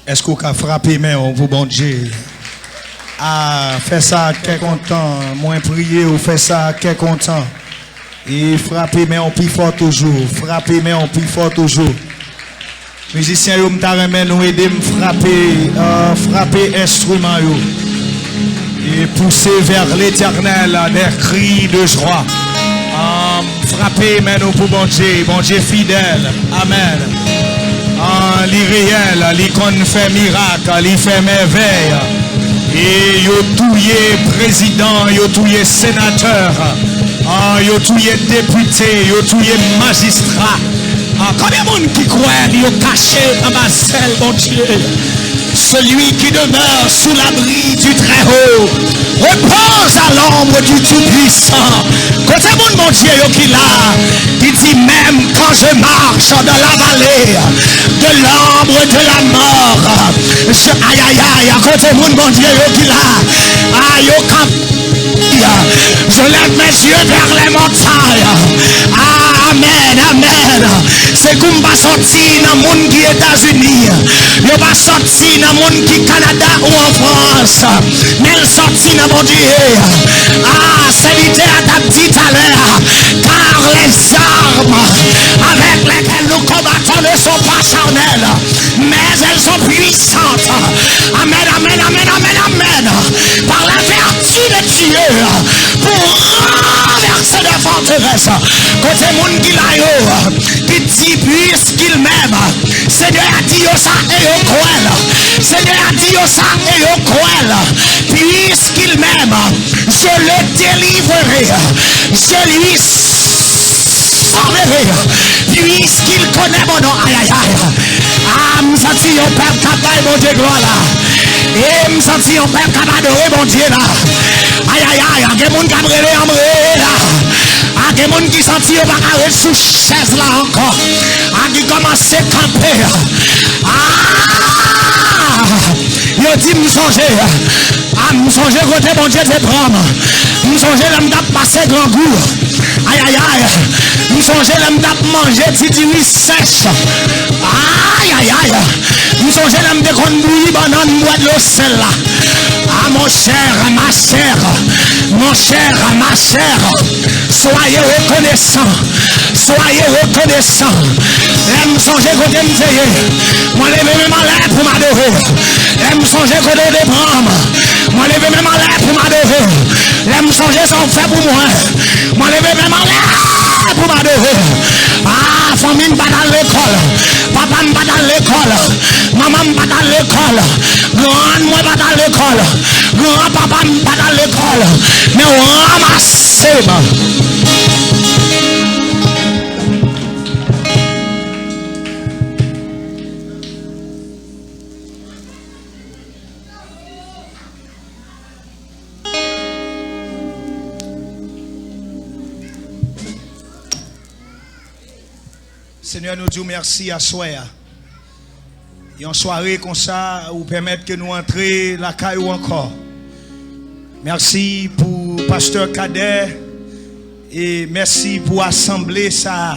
Est-ce qu'on a frappé main pour bon Dieu? Ah, fait ça, qu'est content. Moins prier ou fait ça, qu'est content. Et frapper main on plus fort toujours. Frapper main on plus fort toujours. Musiciens, vous m'taremez nous aider me frapper instrument et pousser vers l'éternel des cris de joie. Frapper main nous pour bon Dieu fidèle. Amen. L'irréel, l'icône fait miracle, il fait merveille. Et yo touye président, yo touye sénateur, yo touye député, yo touye magistrat. Combien de monde qui croit, yo caché en ma selle, mon Dieu. Celui qui demeure sous l'abri du Très-Haut repose à l'ombre du Tout-Puissant. Côté mon Dieu qui là, qui dit même quand je marche dans la vallée de l'ombre de la mort, aïe aïe aïe, à côté mon Dieu qui là, aïe au camp. Je lève mes yeux vers les montagnes. Amen, amen. C'est comme pas sorti dans le monde qui est États-Unis. Il pas sorti dans le monde qui est Canada ou en France. Mais il sorti dans mon Dieu. C'est l'idée à ta dit à l'heure. Car les armes avec lesquelles nous combattons ne sont pas charnelles, mais elles sont puissantes. Amen, amen, amen, amen, amen. Par la vertu de Dieu. Pour renverser des forteresses. Côté moun qui l'a yo, qui dit puisqu'il m'aime, Seigneur a dit ça et au cruel. Seigneur a dit ça et au cruel. Puisqu'il m'aime, je le délivrerai. Je lui sauverai. Puisqu'il connaît mon nom. Aïe aïe aïe. Me senti un père capable, mon Dieu, gloire là. Et me senti un père capable de mon Dieu là. Aïe aïe aïe, il y a des gens qui ont brûlé là. Il y a des gens qui sont sortis sous chaise là encore. Qui commencent à camper. Il dit me songer. Me songer côté mon Dieu de prendre. Me songer l'homme d'ap passer grand goût. Aïe aïe aïe. Me songer l'homme d'ap manger titi oui sèche. Aïe aïe aïe. Me songer l'homme de conduire banane bois de l'eau sel là. Mon cher, ma chère, mon cher, ma chère, soyez reconnaissants, soyez reconnaissants. L'aime songer côté me moi lever même en l'air pour m'adorer. L'aime songer côté de prendre, moi lever même en l'air pour m'adorer. L'aime songer son fait pour moi, moi lever même en l'air pour m'adorer. Famille pas dans l'école, papa pas dans l'école, maman pas dans l'école, grand moi pas dans l'école, grand papa pas dans l'école, mais on ramasse. Seigneur, nous disons merci à soi. Et en soirée comme ça, vous permettre que nous entrions la caillou encore. Merci pour Pasteur Cadet. Et merci pour assembler ça.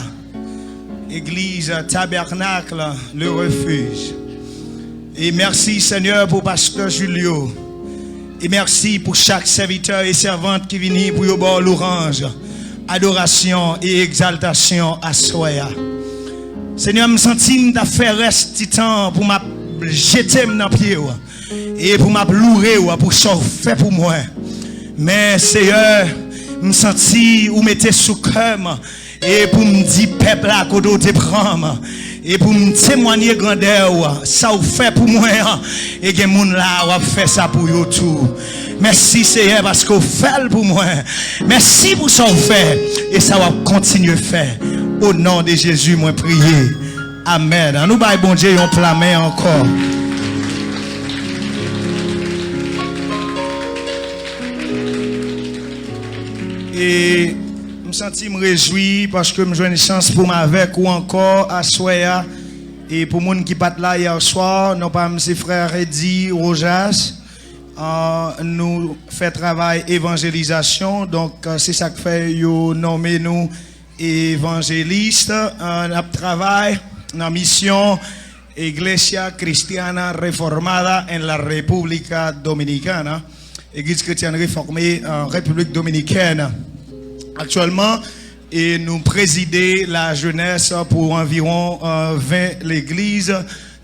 Église, tabernacle, le refuge. Et merci Seigneur pour Pasteur Julio. Et merci pour chaque serviteur et servante qui vient pour y avoir l'orange. Adoration et exaltation à soi. Seigneur, je me sens de faire rester temps pour me jeter dans le pied et pour me louer pour ce que fait pour moi. Mais Seigneur, je me sens ou mettez sous cœur et pour me dire peuple là qu'on doit te prendre et pour me témoigner grandeur ça vous fait pour moi et que moun là fait ça pour vous tout. Merci Seigneur parce que vous faites pour moi. Merci pour ça vous fait et ça va continuer à faire. Au nom de Jésus, moi prier. Amen. Nous baillons bon Dieu on plamet encore. Et je me sens me réjouir parce que j'ai une chance pour m'avec ou encore à Soya. Et pour les gens qui sont là hier soir, nous pas mes frères Eddy Rojas. Nous faisons travail évangélisation. Donc c'est ça que fait nommer nous évangélistes. On travail dans la mission Iglesia Cristiana Reformada en la República Dominicana, Église chrétienne réformée en République Dominicaine. Actuellement, et nous présidons la jeunesse pour environ 20 l'église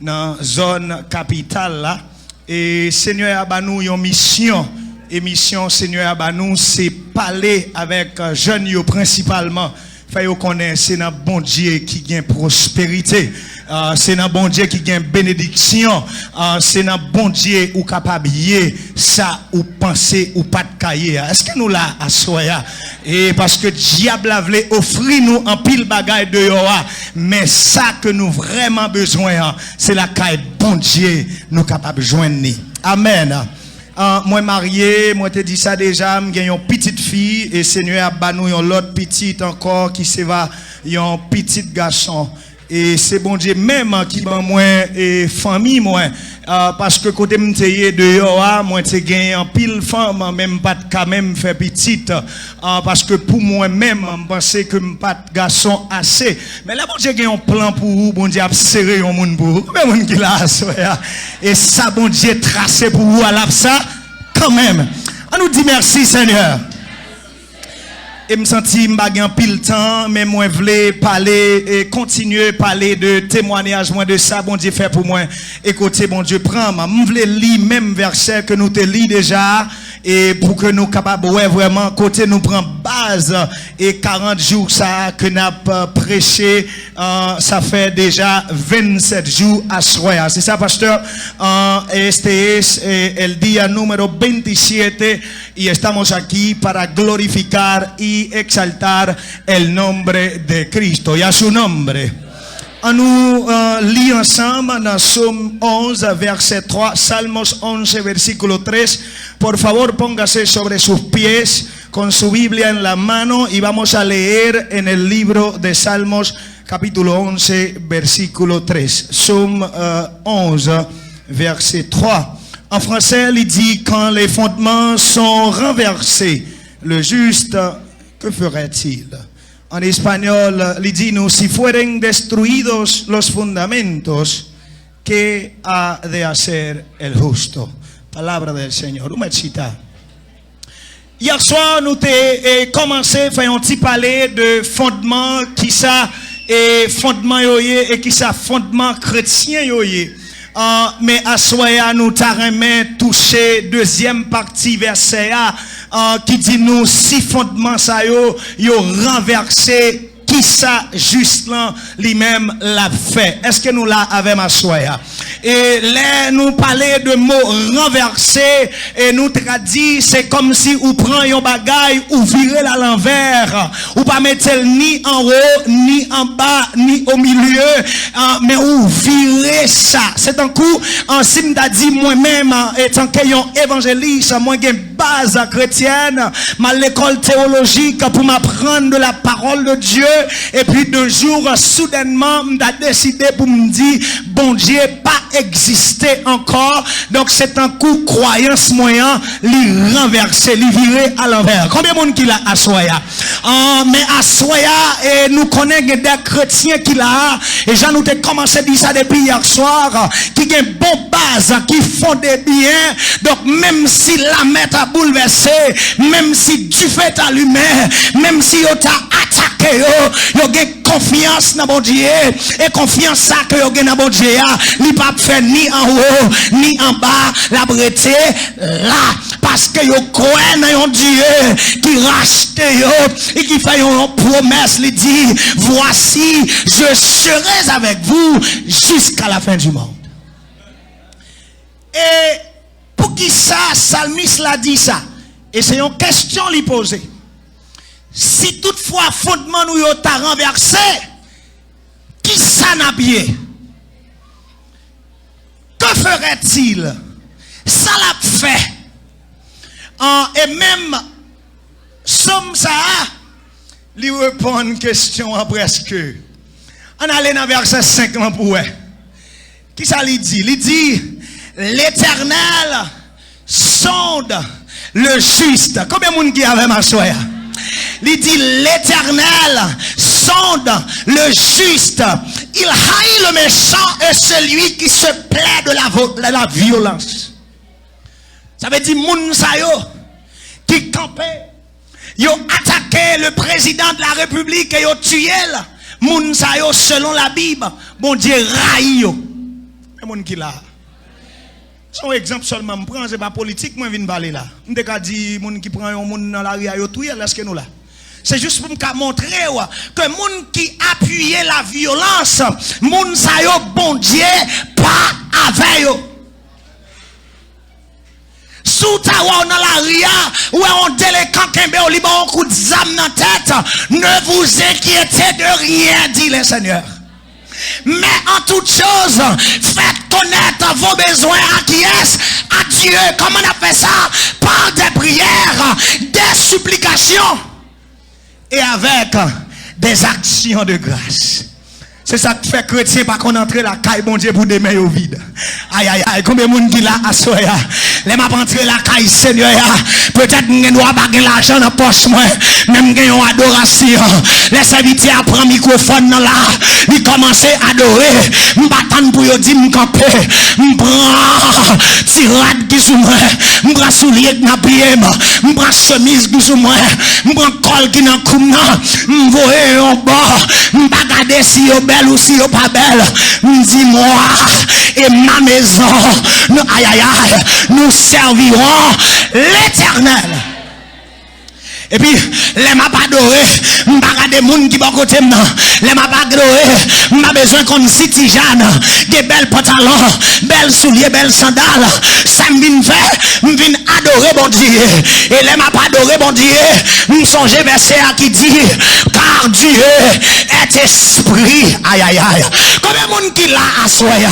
dans la zone capitale là. Et Seigneur Abanou, une mission. Et mission Seigneur Abanou, c'est parler avec jeunes principalement. Faut connaître c'est un bon Dieu qui gagne prospérité. C'est un bon Dieu qui gagne bénédiction. C'est un bon Dieu ou capable ça ou penser ou pas de cahier. Est-ce que nous là à soya? Et parce que diable a voulu offrir nous en pile bagaille de yoa, mais ça que nous vraiment besoin, c'est la caille bon Dieu nous capable joindre. Amen. Moi marié, moi te dit ça déjà, j'ai une petite fille et Seigneur a banou une l'autre petite encore qui se va un petit garçon. Et c'est bon Dieu même qui ban moi et famille moi parce que côté m'teye de yo moi te gagné en pile femme même pas quand même fait petite parce que pour moi même je pensais que pas de garçon assez mais là bon Dieu gagne un plan pour vous bon Dieu a serré un monde pour vous combien monde qui là et ça bon Dieu tracé pour vous à la ça quand même on nous dit merci Seigneur. Et me senti m'bagay pile temps mais moi voulais parler et continuer parler de témoignage moi de ça bon Dieu fait pour moi écoutez bon Dieu prend me voulais lire même verset que nous te lit déjà et pour que nous capable ouais vraiment côté nous prend base et 40 jours ça que n'a prêché ça fait déjà 27 jours à soir c'est ça pasteur este es el día número 27 y estamos aquí para glorificar y exaltar el nombre de Cristo y a su nombre. On nous lit ensemble dans Psaume 11 verset 3, Salmos 11 versículo 3. Por favor, póngase sobre sus pies con su Biblia en la mano y vamos a leer en el libro de Salmos capítulo 11 versículo 3. Psaume 11 verset 3. En français, il dit quand les fondements sont renversés, le juste ¿qué ferait-il? En español, le dit nous, si fueren destruidos los fundamentos, ¿qué ha de hacer el justo? Palabra del Señor. Une cita. Hier soir, nous avons commencé à faire un petit parler de fondement qui ça et fondement yoye et qui ça fondement chrétien yoye. Mais à soya nous t'arrêtons toucher deuxième partie verset qui dit nous si fondement ça yo renversé qui ça juste là lui-même l'a fait. Est-ce que nous l'a avec ma soya? Et là nous parler de mots renversés et nous traduit c'est comme si ou prend un bagaille ou virer à l'envers ou pas mettre ni en haut ni en bas ni au milieu mais ou virer ça c'est un coup en sim t'a dit moi-même étant qu'ayant évangéliste moi j'ai base chrétienne ma l'école théologique pour m'apprendre de la parole de Dieu et puis de jour soudainement m'a décidé pour me dire bon Dieu pas exister encore donc c'est un coup croyance moyen li renverser li virer à l'envers combien de monde qui l'a assoya mais assoya et nous connaissons des chrétiens qui l'a et j'en nous ai commencé à dire ça depuis hier soir qui ont une bonne base qui font des biens donc même si la mer t'a bouleversé même si tu fais allumé même si on t'a attaqué yo avez confiance dans bon Dieu et confiance ça que yo dans bon Dieu li pas fait ni en haut ni en bas la breté là parce que yo croit dans un Dieu qui rachète yo et qui fait une promesse lui dit voici je serai avec vous jusqu'à la fin du monde. Et pour qui ça psalmiste l'a dit ça et c'est une question lui poser. Si toutefois fondement nous yo t'a renversé, qui ça n'a bien? Que ferait-il? Ça l'a fait. Et même somme ça lui répond une question à presque. On allait dans verset 5 pour eux. Qui ça lui dit? Il dit l'Éternel sonde le juste. Combien de monde qui avait ma soeur? Il dit l'Éternel sonde le juste. Il haït le méchant et celui qui se plaît de la violence. Ça veut dire, moun sa yo, qui campait, yo attaqué le président de la République et yo tué là. Moun sa yo, selon la Bible, bon Dieu raï yo. Et moun qui là. Son exemple seulement, je prends, c'est pas politique, moi je viens parler là. Je ne dis pas qui prend un monde dans la rue, est-ce que nous là? C'est juste pour me montrer que les gens qui appuient la violence, les gens sa yo bon Dieu, pas avec eux. Sous ta dans la ria, où on déléquent kembe au Liban, on coup de zame dans la tête, ne vous inquiétez de rien, dit le Seigneur. Mais en toute chose, faites connaître vos besoins à qui est à Dieu. Comment on a fait ça? Par des prières, des supplications et avec des actions de grâce. C'est ça qui fait chrétien pas qu'on entre la caille bon Dieu pour des mains au vide. Aïe aïe aïe, combien de monde qui l'a assoya? Les m'a entrer la caille Seigneur, peut-être que nous avons pas l'argent dans poche moi, même que une adoration. Les serviteurs prennent microphone là, ils commencent à adorer, m'attendre pour yo dire m'camper, m'prend tirade qui sous moi, m'prend soulier qui n'a pied, m'prend chemise qui sous moi, m'prend col qui n'a coum nan, m'voyer en bas, m'bagader si yo belle ou si yo pas belle, m'dis-moi et ma maison, nous aïe aïe aïe, nous servirons l'Éternel. Et puis, les m'a pas adoré, m'pa des moun qui bon côté m'nan, les m'a pas adoré, m'a besoin qu'on city Jeanne, des belles pantalons, belles souliers, belles sandales, ça m'vin fait, m'vin adorer bon Dieu. Et les m'a pas adoré bon Dieu, m'songe verset à qui dit, car Dieu est esprit, aïe aïe aïe. Combien de monde qui l'a assoya,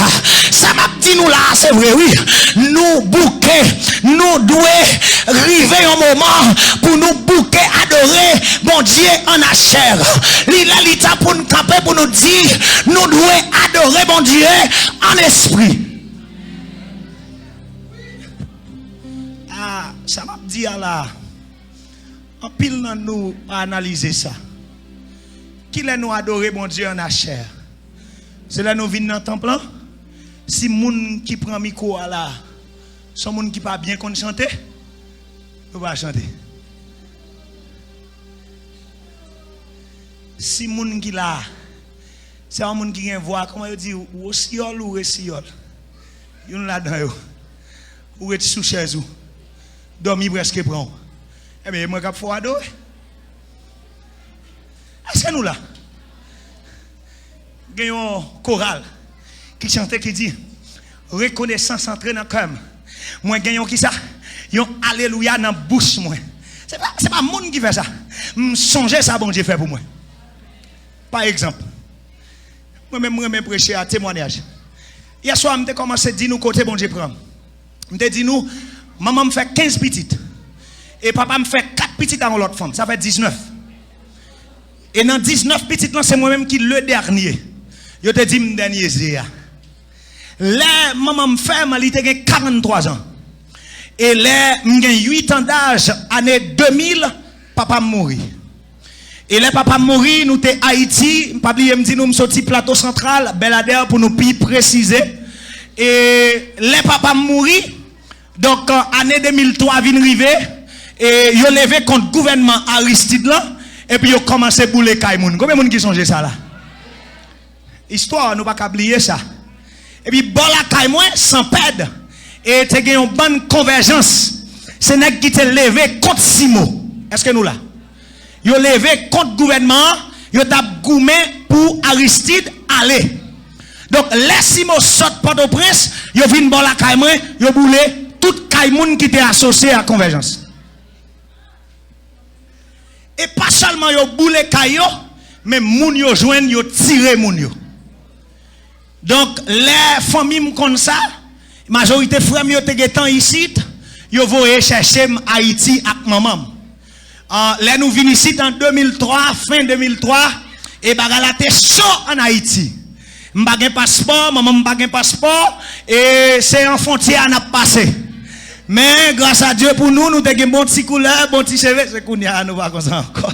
ça m'a dit nous là, c'est vrai oui, nous bouquer, nous doués, river un moment pour nous bouquer, adorer bon Dieu en la chair. L'État pour nous camper, pour nous dire, nous devons adorer bon Dieu en esprit. Ah, ça m'a dit là, en pile dans nous analyser ça. Qui est nous adorer bon Dieu en la chair? C'est là nous venons dans le temple. Si moun qui prend micro là, sont moun qui pas bien qu'on chante, on va chanter. Si moun qui là, c'est un moun qui vient voir, comment il dit, ou siol ou siol. Yon là dedans yo. Ou est sous chaise ou. Dormi presque prend. Eh bien, moi cap faut adorer. Est-ce que nous là? Il y a un choral qui chante qui dit reconnaissance entre dans cœur. Moi gagnons qui ça? Yon alléluia dans bouche moi. C'est pas monde qui fait ça. M'songe ça bon Dieu fait pour moi. Par exemple, moi-même prêcher à témoignage. Hier soir, je commencé à dire nous côté bon Dieu prend. Je dit nous, maman me fait 15 petites. Et papa me fait 4 petites dans l'autre femme. Ça fait 19. Et dans 19 petites, c'est moi-même qui le dernier. Je te dis mon dernier zéa. Là, maman me fait, elle a 43 ans. Et là, j'ai 8 ans d'âge, année 2000, papa mourit. Et là, papa mourit, nous sommes Haïti, papa me dit nous sommes plateau central, Belader pour nous préciser. Et là, papa mourit, donc année 2003 vient arriver, et il a levé contre le gouvernement Aristide là, et puis il a commencé à bouler Kaimoun. Combien de gens qui songe ça là? Histoire, nous ne pouvons pas oublier ça. Et puis, bon la Kaimoun, sans perdre, et tu as une bonne convergence. C'est n'est qui t'a levé contre Simo. Est-ce que nous là? Ils ont levé contre le gouvernement, ils ont goumé pour Aristide aller. Donc, les Simo sortent Port-au-Prince, ils ont vu bon la Kaimoun, ils ont boulé tout Kaimoun qui était associé à la convergence. Et pas seulement ils ont boulé Kayo, mais moun yo joignent, ils ont tiré moun yo. Donc, les familles comme ça, la majorité de frères qui sont ici, ils vont chercher Haïti avec maman. Là, nous venons ici en 2003, fin 2003, et bagala te chaud en Haïti. M'pa gen passeport, maman m'pa gen passeport, et c'est en frontière à passer. Mais grâce à Dieu pour nous, nous avons un bon petit couleur, bon petit cheveux, c'est qu'on y a nous pas comme ça encore.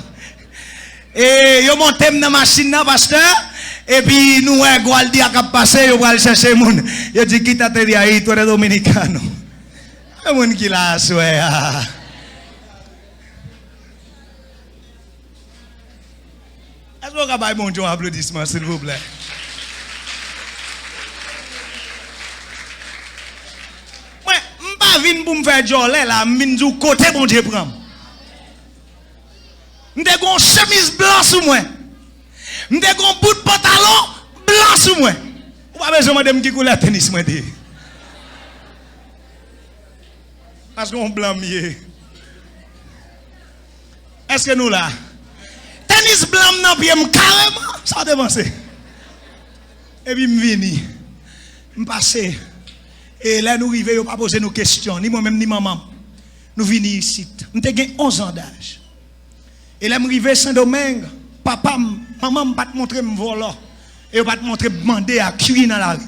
Et yo monté dans machine là pasteur et puis nous Gualdi a passé yo va chercher moun. Yo dit qui t'a dit aí toi dominicano. Un moun qui la soué. Est-ce que vous avez mon Dieu applaudissement s'il vous plaît? Moi, m'pas vinn pour me faire joler là, m'vinn côté bon Dieu prend. M'te gon chemise blanc sous moi. M'te gon bout de pantalon blanc sous moi. Ou pas besoin de me qui couleur tennis moi dit. Parce qu'on blanc mieux. Est-ce que nous là? Tennis blanc nan pied carrément, ça dévancé. Et puis m'vini. M'passé. Et là nous arrivons, yo pas poser nos questions, ni moi-même ni maman. Nous vini ici. M'te gen 11 ans d'âge. Et là, je suis arrivé à Saint-Domingue. Papa, maman ne pas te montrer mon volant. Et ne pas te montrer demander à cuire dans la rue.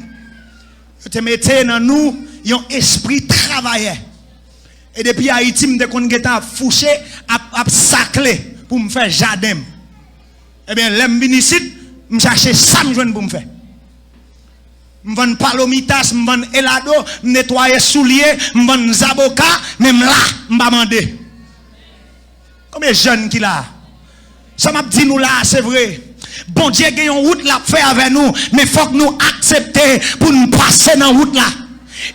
Je te mettais dans nous un esprit travaillait. Et depuis Haïti, je suis fouché, à saclé pour me faire jardin. Eh bien, là, je suis ici, je cherche ça pour me faire. Je vends palomitas, je vends elado, je nettoie souliers, je vends zaboka, même là, je vais demander. Combien de jeunes qui là? Ça m'a dit nous là, c'est vrai. Bon Dieu, il y a une route là fait avec nous, mais il faut que nous accepter pour nous passer dans la route là.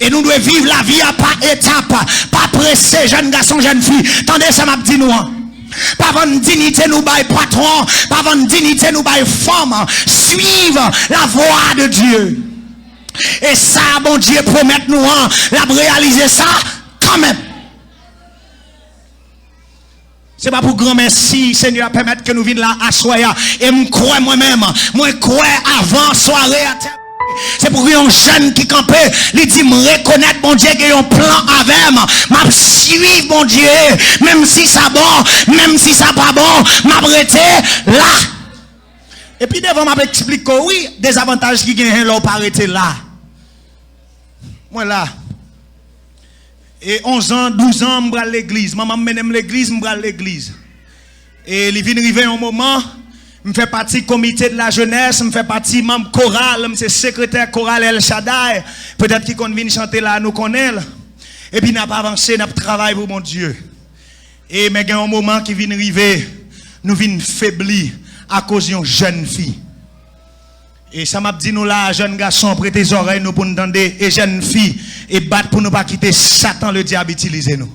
Et nous devons vivre la vie à pas étape, pas pressé, jeunes garçons, jeunes filles. Attendez, ça m'a dit nous. Pas vendre dignité nous bail patron, pas vendre dignité nous bail femme. Suivre la voie de Dieu. Et ça, bon Dieu, promet nous, la réaliser ça quand même. C'est pas pour grand merci, Seigneur, permettre que nous venions là à soya. Et me crois moi-même, moi crois avant soirée à terre. C'est pour un jeune qui campait, il dit me reconnaître mon Dieu qu'il y a un plan avec moi. M'a suivre mon Dieu, même si ça bon, même si ça pas bon, m'a arrêté là. Et puis devant m'a expliqué que oui, des avantages qui gagnent là pour arrêter là. Moi là. Et 11 ans, 12 ans, je vais à l'église. Maman mène l'église, je vais à l'église. Et il vient arriver un moment, je fais partie du comité de la jeunesse, je fais partie membre chorale, je suis secrétaire chorale El Shaddai. Peut-être qu'il vient chanter là, nous connaissons. Et puis, nous n'avons pas avancé, nous avons travaillé pour mon Dieu. Et mais il y a un moment qui vient arriver, nous venons faiblir à cause d'une jeune fille. Et ça m'a dit nous là, jeunes garçons, prêtez les oreilles nous pour nous entendre, et jeunes filles, et battre pour ne pas quitter Satan, le diable, utiliser nous.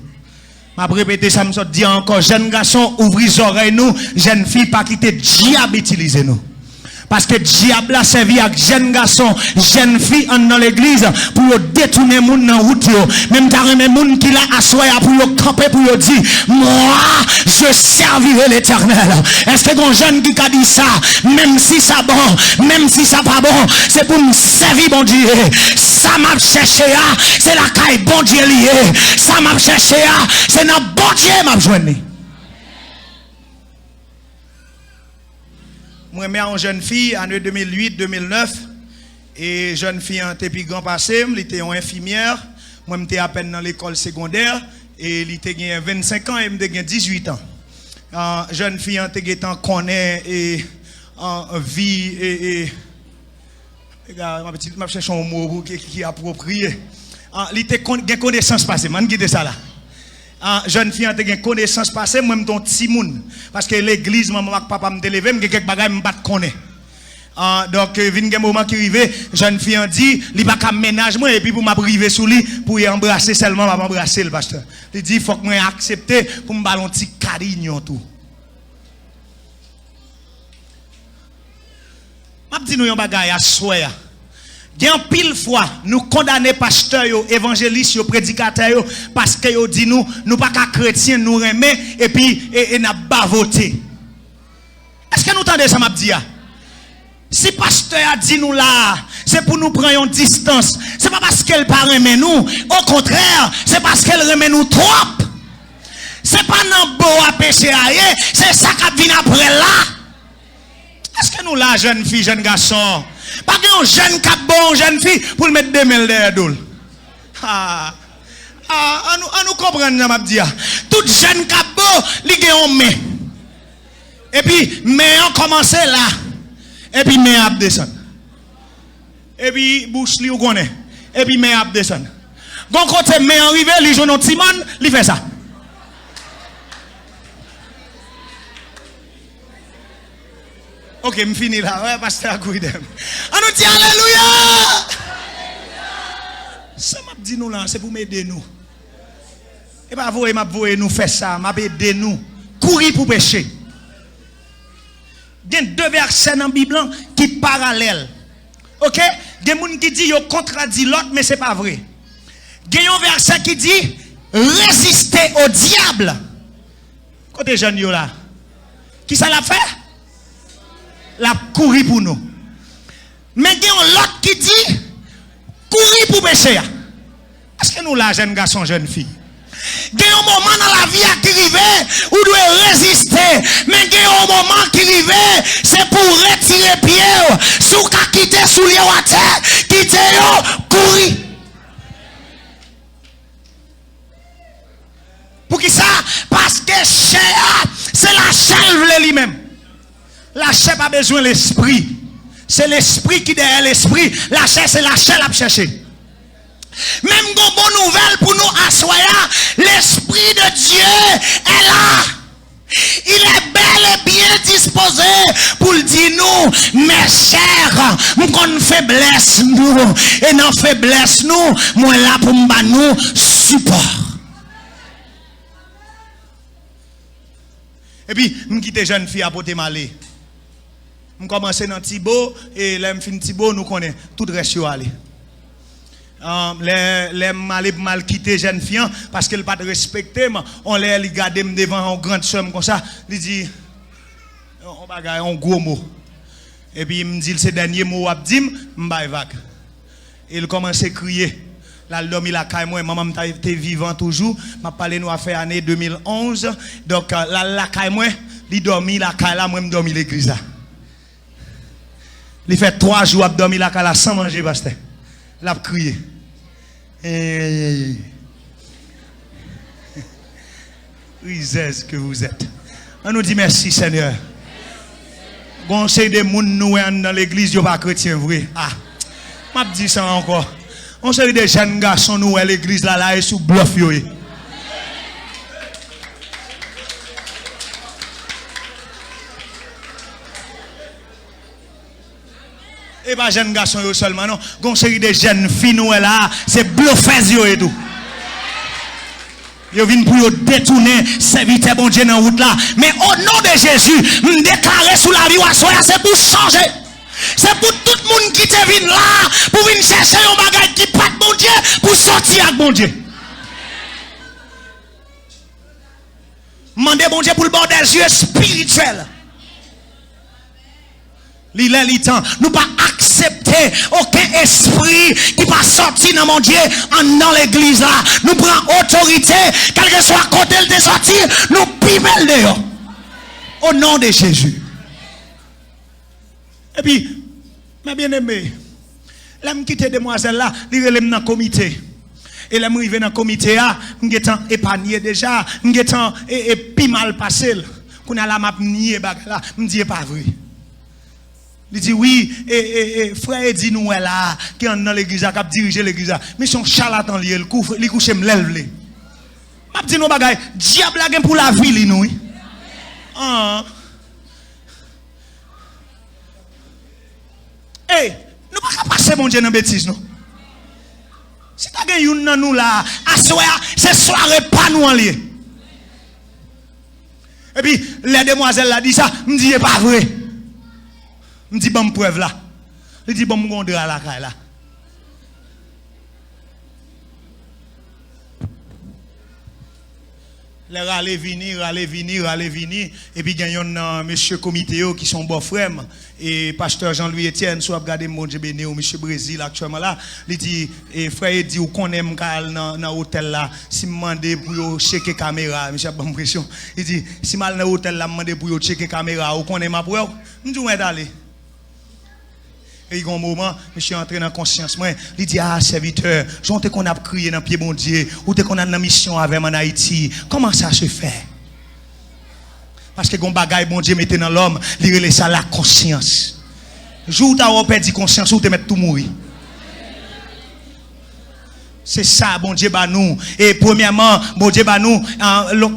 M'a répété ça, me dit encore, jeunes garçons, ouvrez les oreilles nous, jeunes filles, pas quitter diable, utiliser nous. Parce que diable a servi à jeunes garçons, jeunes filles dans l'église pour détourner les gens dans la route. Même dans les gens qui l'a assoyé pour camper, pour dire, moi, je servirai l'Éternel. Est-ce que un jeune qui a dit ça, même si ça bon, même si ça pas bon, c'est pour me servir, bon Dieu. Ça m'a cherché, c'est la caille, bon Dieu lié. Ça m'a cherché, c'est dans bon Dieu m'a joindre. Moi, je suis une jeune fille, en 2008-2009. Et jeune fille, en plus grand passé, elle était une infirmière. Moi, j'étais à peine dans l'école secondaire. Et elle était 25 ans et elle était 18 ans. Jeune fille, en temps connaît et en vie et ma cherche un mot qui est approprié. Elle était connaissance passée. Je vais ça là. Jeune fille a une connaissance passée, moi je suis un petit monde. Parce que l'église, maman et papa me levé, je quelques bagages je ne connais pas. Donc, il y a un moment qui arrive, jeune fille a dit, il va pas ménage moi et puis pour m'arriver sous lui, pour y embrasser seulement, je vais embrasser le pasteur. Il dit, il faut que je accepte pour me ballon un petit carignon tout. Je dis nous un bagage à soya. Il y a pile fois, nous condamnons pasteurs, évangélistes, prédicateurs, parce que dit nous pas qu'à chrétiens, nous remet, et puis, n'a pas voté. Est-ce que nous entendez ça, m'a dit? Si pasteur a dit nous là, c'est pour nous prendre une distance. C'est pas parce qu'elle pas remet nous. Au contraire, c'est parce qu'elle remet nous trop. C'est pas non beau à pécher ailleurs, c'est ça qui vient après là. Est-ce que nous là, jeunes filles, jeunes garçons, pas qu'un jeune cap bon, jeune fille, pour le mettre 2000 derrière d'où? On nous comprend, m'a dit. Tout jeune cap bon, il gagne un main. Et puis, mais on commence là. Et puis, mais on descend. Et puis, bouche li ou connaît. Et puis, mais on descend. Gon côté, mais arrivé, li joue notre Timon, li fait ça. Ok, je finis là. Ouais, pasteur Kouidem. On nous dit Alléluia. Ça m'a dit nous là, c'est pour m'aider nous. Et pas vous, m'a voué nous faire ça, m'a aider nous. Courir pour pécher. Il y a deux versets dans la Bible qui sont parallèles. Ok? Il y a des gens qui disent qu'ils contredisent l'autre, mais ce n'est pas vrai. Il y a un verset qui dit résister au diable. Côté jeune là. Qui ça l'a fait? La courir pour nous. Mais il y a l'autre qui dit courir pour pécher. Est-ce que nous, là, jeunes garçons, jeunes filles? Il y a un moment dans la vie qui arrive où vous devez résister. Mais il y a un moment qui arrive, c'est pour retirer pied. Si vous quittez sous les terre, quittez courir. Pour qui ça? Parce que chair, c'est la chair lui-même. La chair n'a pas besoin de l'esprit. C'est l'esprit qui est derrière l'esprit. La chair, c'est la chair à chercher. Même une bonne nouvelle pour nous asseoir, l'esprit de Dieu est là. Il est bel et bien disposé pour dire nous, mes chers, nous avons faiblesse nous. Et dans faiblesse nous, moi là pour nous support. Et puis, je quitte jeune fille à porter malé. Je commence dans Thibaut et là, je finis Thibaut, nous connaissons tout le reste aller. Les mal quitter jeune fille parce qu'elle pas respecté, on les regarde devant une grande somme comme ça, il dit on bagaille un gros mot. Et puis il me dit ces derniers mots à dire, m'bay vague. Il commence à crier. Là l'homme il a caille moi maman était vivant toujours, m'a parlé nous a fait année 2011. Donc là la caille moi, il dormi la caille là moi me dormi l'église là. Il fait 3 jours à dormir la caille là sans manger pasteur. L'a crié. Risez que vous êtes. On nous dit merci Seigneur. Conseil des gens nous dans l'église, ils pas chrétien vrai. Ah, m'a dit ça encore. On sait des jeunes garçons nous à l'église là et sous bluff yo. Et pas jeunes garçons seulement non, une série de jeunes filles nous là, c'est bluffers yo et tout. Yo viennent pour détourner serviteur bon Dieu dans route là, mais au nom de Jésus, me déclarer sous la vie c'est pour changer. C'est pour tout le monde qui te vient là, pour venir chercher un bagage qui pas de bon Dieu, pour sortir avec bon Dieu. Mandez bon Dieu pour le bord des yeux spirituels. Nous pas accepter aucun esprit qui va sortir dans mon Dieu dans l'église là. Nous prenons autorité, quel que soit côté de sortir, nous pimel dehors. Au nom de Jésus. Et puis, mes bien-aimés, là, je quitte demoiselle là, je suis dans le comité. Et là, je suis dans le comité, je suis épargné déjà, je suis plus mal passé. Quand je suis nié, je me dis pas vrai. Il dit oui, frère dit nous là, qui est dans l'église, qui a dirigé l'église, mais son charlatan lié, il couche me lève. Je dis nous bagaille, diable la pour la vie, nous. Ah. Hey, nous ne pouvons pas passer mon Dieu dans la bêtise, non? Si tu as une dans nous là, c'est soirée pas nous en lié. Et puis, les demoiselles là dit ça, me dit pas vrai. Me dit bon preuve là. Il dit bon me gondre à la caille là. Les râler venir et puis il y a un monsieur comité qui sont beaux frères et pasteur Jean-Louis Etienne soit regarder mon Dieu béni au monsieur Brésil actuellement là, il dit et frère dit ou connaît dans hôtel là, si me demander pour checker caméra, monsieur a bonne impression. Il dit si mal dans hôtel là me demander pour checker caméra ou connaît ma preuve, me dit où est aller. Et il y a un moment, je suis entré dans la conscience. Il dit, ah, serviteur, j'entends qu'on a crié dans le pied bon Dieu, ou qu'on a une mission avec en Haïti. Comment ça se fait? Parce que gon bagay bon Dieu mette dans l'homme, li relè ça la conscience. Jour ta ou perdu conscience ou te mettre tout mourir. C'est ça, bon Dieu, bah nous. Et premièrement, bon Dieu, bah nous,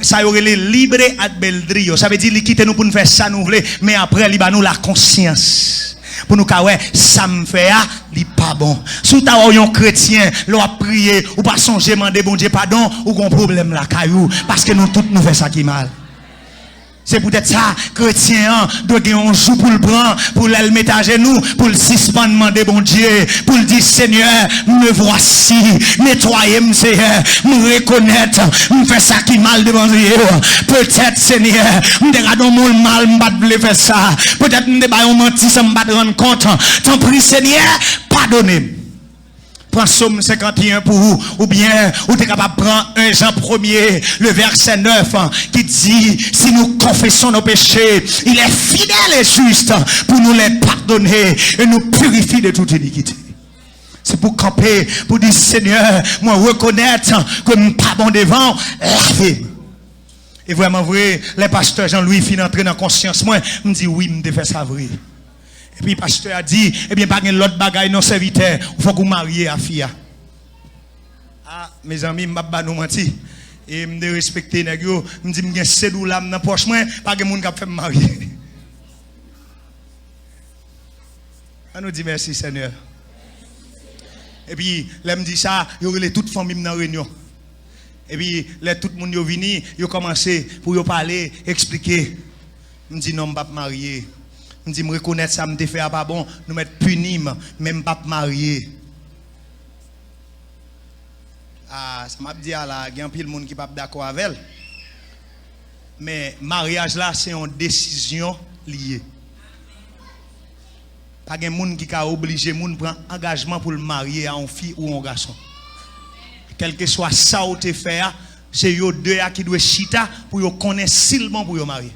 ça y aurait les libre adbeldrio. Ça veut dire, qu'il quitte nous pour nous faire ça, nous voulons. Mais après, il bah nous la conscience. Pour nous, ouais, ça me fait, il pas bon. Si tu as un chrétien, l'on a prié, ou pas songer, demander bon Dieu pardon, ou un problème là, caillou. Parce que nous, tous, nous faisons ça qui est mal. C'est peut-être ça, chrétien, doit gagner un jour pour le prendre, pour le mettre à genoux, pour le suspendre, demander bon Dieu, pour le dire Seigneur, me voici, nettoyez-moi Seigneur, me reconnaître, me faire ça qui mal devant Dieu. Peut-être Seigneur, me dégrade mon mal, me battre faire ça. Peut-être me débat un menti, ça me battre rendre compte. Tant pis Seigneur, pardonnez-moi. Prends Somme 51 pour vous, ou bien, ou t'es capable de prendre 1 Jean 1er, le verset 9, qui dit, si nous confessons nos péchés, il est fidèle et juste pour nous les pardonner et nous purifier de toute iniquité. C'est pour camper, pour dire, Seigneur, moi reconnaître que je ne suis pas bon devant, lavez. Et vraiment vrai, les pasteurs Jean-Louis fin entrer dans la conscience, moi, me dit, oui, je fais ça vrai. Et puis le pasteur a dit, eh bien, pas l'autre bagaille non serviteur, il faut que vous mariez à fille. Ah, mes amis, je ne vais pas nous mentir. Et je me respecter, je me dis, je suis dans la poche, pas de monde qui fait me marier. On nous dit merci Seigneur. Et puis, là, je me dis ça, il y aurait toute famille dans la réunion. Et puis, là, tout le monde est venu, ils ont commencé pour parler, expliquer. Je me dis, non, je ne vais pas me marier. Je dis, me reconnaître ça, me fait pas bon, nous mettre punis, même pas marier. Ah, ça m'a dit là, il y a un pile de monde qui n'est pas d'accord avec elle. Mais mariage là, c'est une décision liée. Pas de monde qui a obligé monde prendre engagement pour le marier à une fille ou un garçon. Quel que soit ça ou te faire, c'est eux deux qui doivent chita pour connaître si le bon pour marier.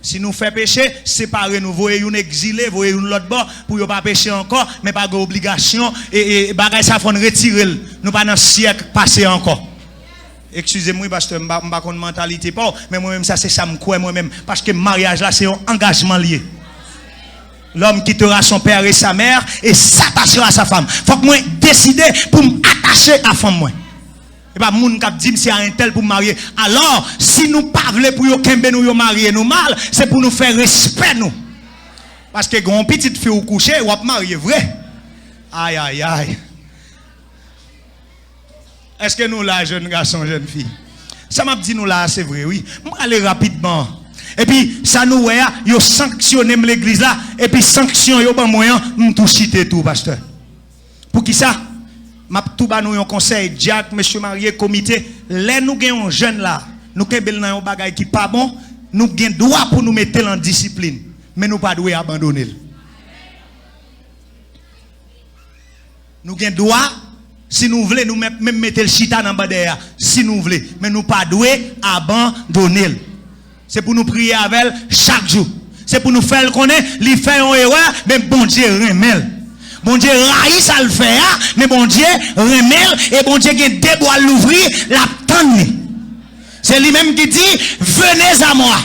Si nous faisons péché, séparez nous, voyez nous exilés, voyez nous l'autre bord, pour ne pas pécher encore, mais pas d'obligation, et bagay ça faut retirer, nous pas dans le siècle passé encore. Excusez-moi parce que je n'ai pas de mentalité, mais moi-même ça c'est ça me croit moi-même, parce que le mariage là c'est un engagement lié. L'homme quittera son père et sa mère et s'attachera à sa femme. Faut que moi décider pour m'attacher à la femme moi. Et pas moun k'ap dit c'est un tel pour marier. Alors, si nous pas voulons pour yo kembe nous yo marier nous mal, c'est pour nous faire respect nous. Parce que grand petite fille ou coucher ou marier vrai. Aïe aïe aïe. Est-ce que nous là jeune garçon, jeune fille? Ça m'a dit nous là c'est vrai oui. On va aller rapidement. Et puis ça nous ouais, yo sanctionné l'église là et puis sanction yo ban moyen tout citer tout pasteur. Pour qui ça? M'a tout ba nous un conseil Jack monsieur marié comité les nous gagnons jeune là nous kembel nan un bagay qui pas bon nous gain droit pour nous mettre en discipline mais nous pas doit abandonner nous gain droit si nous voulons nous même mettre le chita dans badaya si nous voulons mais nous pas doit abandonner c'est pour nous prier avec elle chaque jour c'est pour nous faire connaître lui fait une erreur mais bon Dieu remel. Bon Dieu raïs ça le fait, mais bon Dieu remel et bon Dieu qui déboile l'ouvrir, la tendre. C'est lui-même qui dit, venez à moi.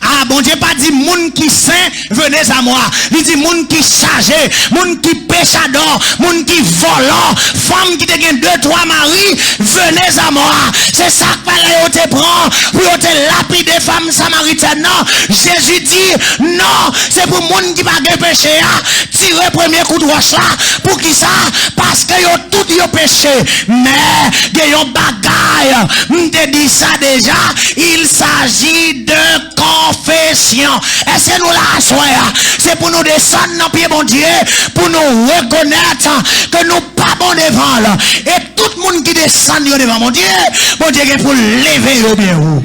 Ah, bon Dieu pas dit, moun qui saint, venez à moi. Il dit, moun qui chargé, moun qui péchador, moun qui volant, femme qui te gagne 2-3 maris, venez à moi. C'est ça que te prend pour te lapider femme samaritaine. Non, Jésus dit, non, c'est pour moun qui va gagner péché. Tirer premier coup de roche là, pour qui ça? Parce que yo tout yo péché. Mais, yo bagaille, m'te dit ça déjà, il s'agit de confession. Est-ce que nous la soyons? C'est pour nous descendre dans pied bon Dieu, pour nous reconnaître que nous pas bon devant là. Et tout le monde qui descend devant mon Dieu est pour lever au bien haut.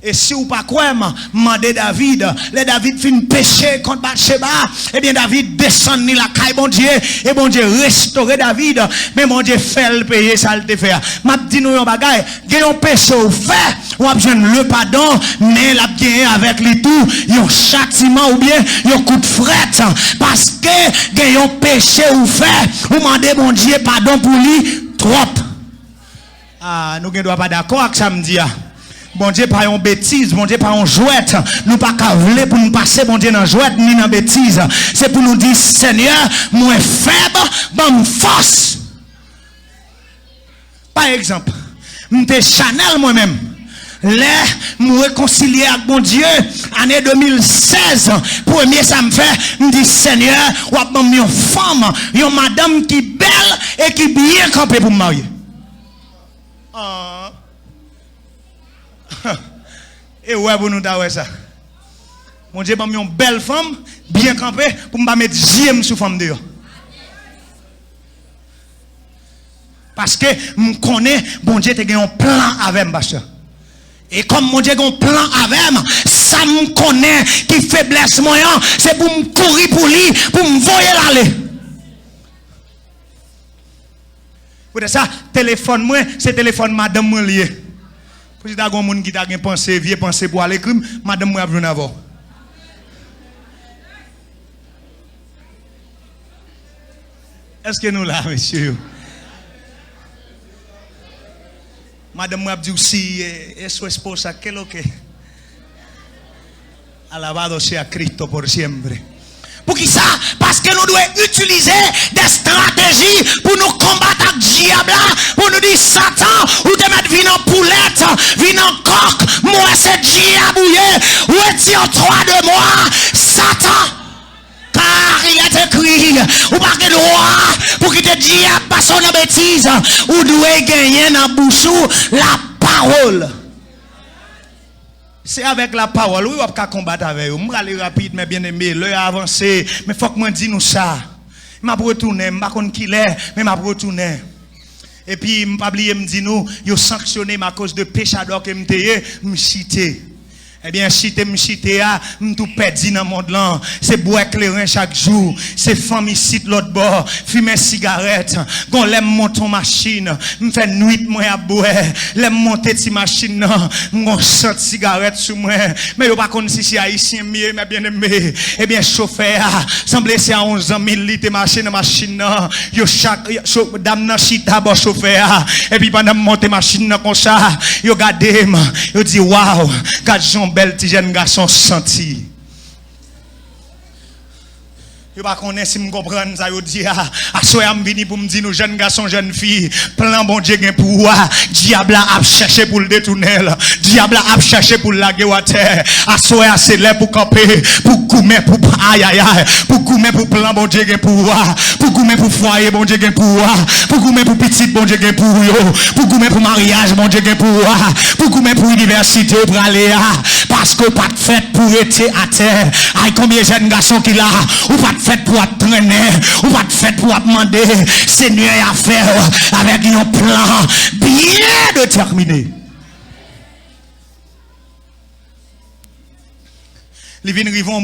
Et si vous pas quoi, mandez David, les David fin péché contre Bathsheba, et bien David descend ni la caille bon Dieu, et bon Dieu restaurer David, mais bon Dieu fait le payer ça le fait. M'a dit nous un bagay, gagne péché ou fait, ou a besoin le pardon, mais la gagné avec lui tout, un châtiment ou bien un coup de fret, parce que gagne péché ou fait, ou mandez bon Dieu pardon pour lui trop. Ah, nous ne doit pas d'accord avec ça me dit. Bon Dieu pas une bêtise, bon Dieu pas une jouette. Nous pas cavler pour nous passer bon Dieu dans jouette ni dans bêtise. C'est pour nous dire Seigneur, moi faible, bonne force. Par exemple, m'étais Chanel moi-même. Là, me réconcilier avec mon Dieu, année 2016, premier ça me fait, me dit Seigneur, ou a une femme, une madame qui belle et qui bien campée pour me marier. Et ouais, vous nous t'avez ça. Mon Dieu, m'a une belle femme, bien campée, pour me mettre JM sous femme dehors. Parce que je connais, bon Dieu, tu as un plan avec moi, pasteur. Et comme mon Dieu a un plan avec moi, ça me connaît qui faiblesse moyen, c'est pour me courir pour lui, pour me voyer l'aller. Pour ça, téléphone moi, c'est téléphone madame moi lié. Pour si t'as un monde qui t'a pensé, vieux pensé pour aller crime, madame moi a besoin d'avoir. Est-ce que nous là, monsieur? Madame moi a dit aussi, es su esposa, ¿qué es lo que? Alabado sea Cristo por siempre. Pour qui ça? Parce que nous devons utiliser des stratégies pour nous combattre avec le diable, pour nous dire Satan, ou te mettre vin en poulette, vin en coq, moi c'est diable, retire-toi de moi, Satan. Car il est écrit, ou pas que droit, pour qu'il te diable passe en bêtise, ou doit gagner dans bouche la parole. C'est avec la parole, oui, on peut combattre avec vous. Je vais aller rapide, mais bien aimé, l'heure avancé, mais il faut que je dise nous ça. Je vais retourner, je ne sais pas qui est, mais je vais retourner. Et puis, je ne vais pas oublier, je dis nous, ils ont sanctionné ma cause de péchador que je me cité. Eh bien, si tu me cité, je me tout perdu dans le monde là. C'est boire éclairé chaque jour. C'est famille ici de l'autre bord. Fumer cigarette. Quand l'aime monter en machine. Me fait nuit moi à boire. L'aime monter ci machine là. Me chante cigarette sur moi. Mais yo pas connait si c'est haïtien mieux, mais bien aimé. Eh bien, chauffeur, semble c'est à 11 000 litres machine là. Yo chaque dame nan chita bon chauffeur. Et puis pendant monter machine là comme ça, yo gade moi. Yo dit waouh, quatre bel petit jeune garçon senti. Je ne sais pas si je comprends ça. Je dis, à ce moment vini pour me dire, nous jeunes garçons, jeunes filles, plan bon Dieu pour voir. Diable a cherché pour le détourner. Diable a cherché pour la guerre à terre. À ce moment c'est là pour camper, pour coumer, pour aïe aïe aïe, pour coumer pour plan bon Dieu pour voir. Pour coumer pour foyer bon Dieu pour voir. Pour coumer pour petit bon Dieu pour yo. Pour coumer pour mariage bon Dieu pour voir. Pour coumer pour université pour aller. Parce que pas de fête pour être à terre. Aïe combien de jeunes garçons qui là, ou pas de fête pour traîner, ou pas de fête pour demander, Seigneur à faire avec un plan bien déterminé. Il vient arriver un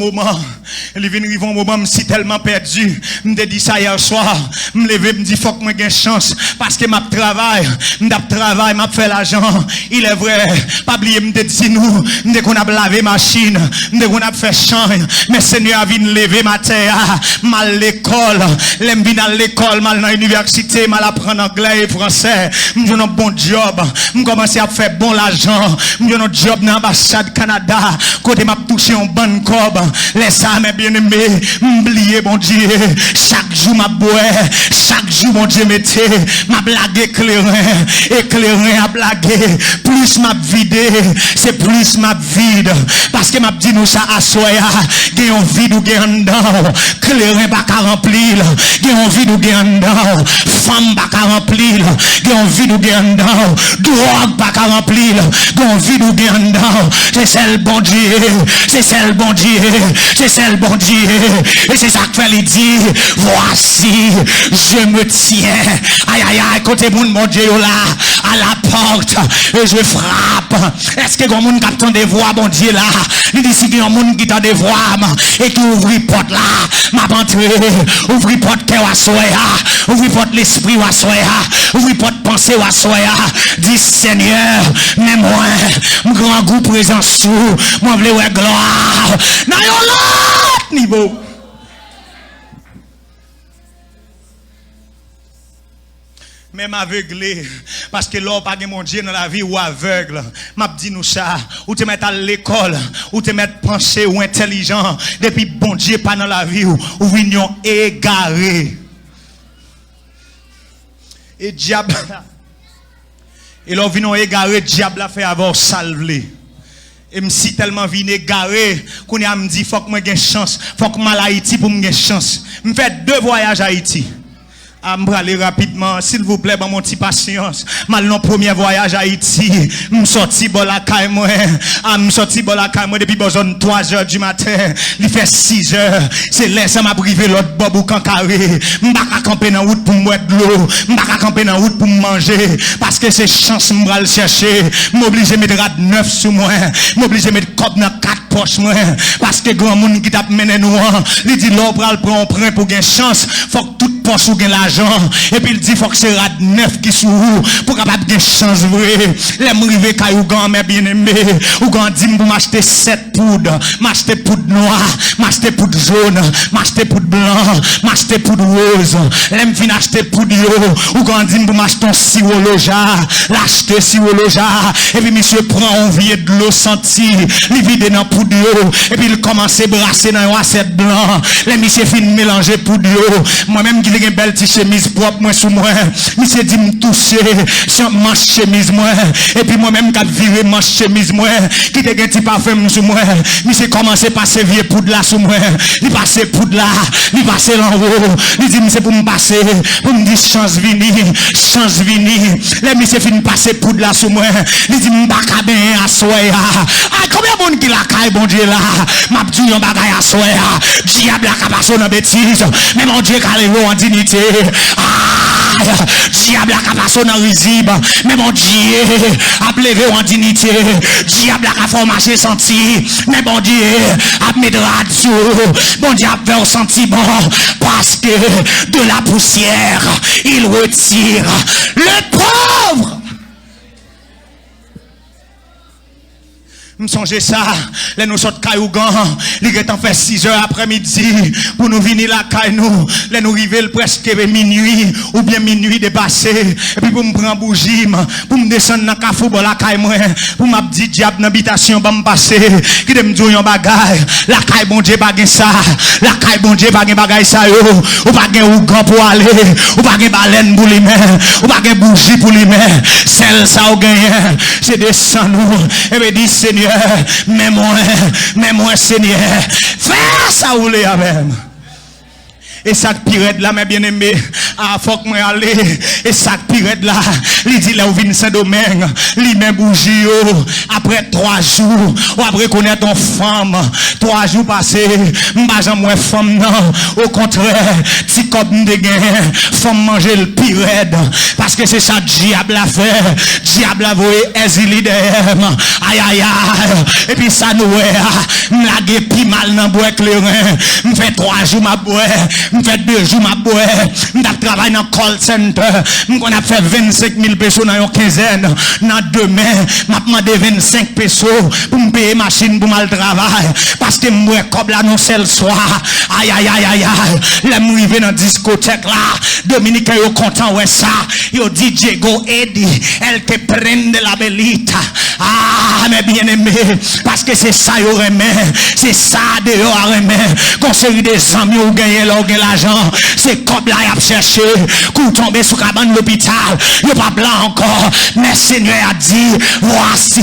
moment, je suis tellement perdu. Je me dis ça hier soir. Je me lève, je me dis, faut que j'ai une chance. Parce que je travaille, je fais l'argent. Il est vrai, pas oublier, je me dis, nous, dès qu'on a lavé machine, dès qu'on a fait champ, mais Seigneur a venu lever ma terre, mal l'école, l'aime bien à l'école, mal dans l'université, mal apprendre anglais et français. Je un bon job, je commence à faire bon l'argent. Je un job dans l'ambassade Canada, côté m'a touché un bon cob, laisse ça mes bien-aimés, m'oublier bon Dieu, chaque jour m'a boire, chaque jour mon Dieu mettait, m'a blagué éclairé à blaguer, plus m'a vidé, c'est plus m'a vide, parce que m'a dit nous ça à soya, gagne un vide ou gagne dedans, éclairé pas qu'à remplir, gagne un vide ou gagne dedans, femme pas qu'à remplir, gagne un vide ou gagne dedans, drogue pas qu'à remplir, gagne un vide ou gagne dedans, c'est celle bon Dieu, c'est celle bon Dieu, c'est celle bon Dieu, et c'est ça que fait dit, voici, je me tiens, aïe aïe aïe, côté mon Dieu là, à la porte, et je frappe, est-ce que mon monde qui attend des voix, bon Dieu là, il dit si il y a un monde qui attend des voix, et qui ouvre porte là, m'a entré, ouvre porte cœur à soya, ouvre porte l'esprit à soya, ouvre porte pensée à soya, dis Seigneur, mais moi, mon grand goût présent sous, moi je veux gloire, dans un autre niveau. Même aveuglé, parce que l'on pas mon Dieu dans la vie ou aveugle. M'a dit nous ça, ou te mettre à l'école, ou te mettre penché ou intelligent, depuis bon Dieu pas dans la vie ou vignon égaré. Et diable, et l'on vignon égaré, diable a fait avoir salvé. Et si tellement vine égaré, qu'on a me dit faut que moi gagne chance, faut que mal Haïti pour me gagne chance. Me fait 2 voyages à Haïti. À me aller rapidement, s'il vous plaît, mon petit patience. Mal non premier voyage à Haïti, me sorti bon la caille moi, me sorti bon la caille moi depuis besoin 3h du matin, il fait 6h, c'est là ça m'a privé l'autre bob ou cancaré, m'pa camper dans route pour boire de l'eau, m'pa camper dans route pour manger parce que c'est chance m'bra le chercher, m'obligé mettre rad 9 sous moi, m'obligé mettre cop dans 4 poches moi parce que grand monde qui t'a mené nous, il dit l'on pral prend prend pour gagner chance, faut que toute poche ou gagne l'argent. Et puis il dit faut que c'est rad 9 qui sous pour capable de chance vrai. Les m'rivé kay ou grand mais bien aimé ou grand dit pour m'acheter 7 poudres, m'acheter poudre noire, m'acheter poudre jaune, m'acheter poudre blanc, m'acheter poudre rose. Les m'fin acheter poudre yo ou grand dit pour m'acheter un sirop loja, l'acheter sirop loja et puis monsieur prend un vieux de l'eau senti, il vide dans poudre yo et puis il commence à brasser dans un assiette blanc. Les monsieur fin mélanger poudre yo. Moi-même qui une belle petite chemise propre moi sous moi, monsieur dit me toucher sur manche chemise moi et puis moi-même qui viré manche chemise moi qui te un petit parfum sous moi, monsieur commencé passer vieux poudre là sous moi, il passe poudre là, il passe en haut, il dit c'est pour me passer, pour me dire chance vini, les monsieur fin passer poudre là sous moi, il dit me pas bien à soya. Ah combien de monde qui la caille bon Dieu là, m'a dit on bagaille à soya, diable la capacité dans bêtise, mais mon Dieu calé en dignité. Ah, diable a capacité dans risible, mais mon Dieu a levé en dignité. Diable a fait marcher senti, mais mon Dieu a mis de radio. Mon Dieu a fait un sentiment parce que de la poussière il retire le pauvre. Me songe ça, les nous sortent Caillougan, les gens fait 6h après-midi pour nous venir la caille nous, les nous arriver presque minuit ou bien minuit dépassé et puis pour me prendre bougie, pour me descendre dans cafou pour la caille moi, pour m'a dit diable dans habitation pour me passer, qui me dit yon bagay, la caille bon Dieu pas gain ça, la caille bon Dieu pas gain bagay ça yo, ou pas gain ougan pour aller, ou pas gain baleine pour lui mettre, ou pas gain bougie pour lui mettre, celle ça ou gain, c'est descend nous et me dit Seigneur mais moi Seigneur, fais ça ou les avec. Et ça pirate là, mes bien-aimés, ah, faut que moi aller. Et ça pirate là, il dit là où vient Saint-Domingue, il met bougie, après 3 jours, ou après connaître ton femme, 3 jours passés, m'bas moi femme non, au contraire, si comme de gain, femme manger le pirate, parce que c'est ça diable a fait, diable a voyé exilé derrière, aïe aïe aïe, et puis ça nous m'laguer pi mal dans bois clairin, m'fait 3 jours ma bois, m'fait 2 jours ma bois, m't'a travaillé dans call center, m'on a fait 25 000 pesos dans une quinzaine, dans demain, m'a demandé 25 pesos pour me payer machine pour mal travail, parce que moi comme là non c'est le soir, aïe aïe aïe aïe aïe, là m'rivé dans discothèque là, Dominique yo content ouais ça, yo dit Diego Eddie, elle te prenne de la belita, ah mes bien-aimés, parce que c'est ça yo remet, c'est ça de yo remet, conseiller des amis ou gagner l'argent, c'est comme là y a cherché, pour tomber sous cabane de l'hôpital, yo pas blanc encore, mais Seigneur a dit, voici,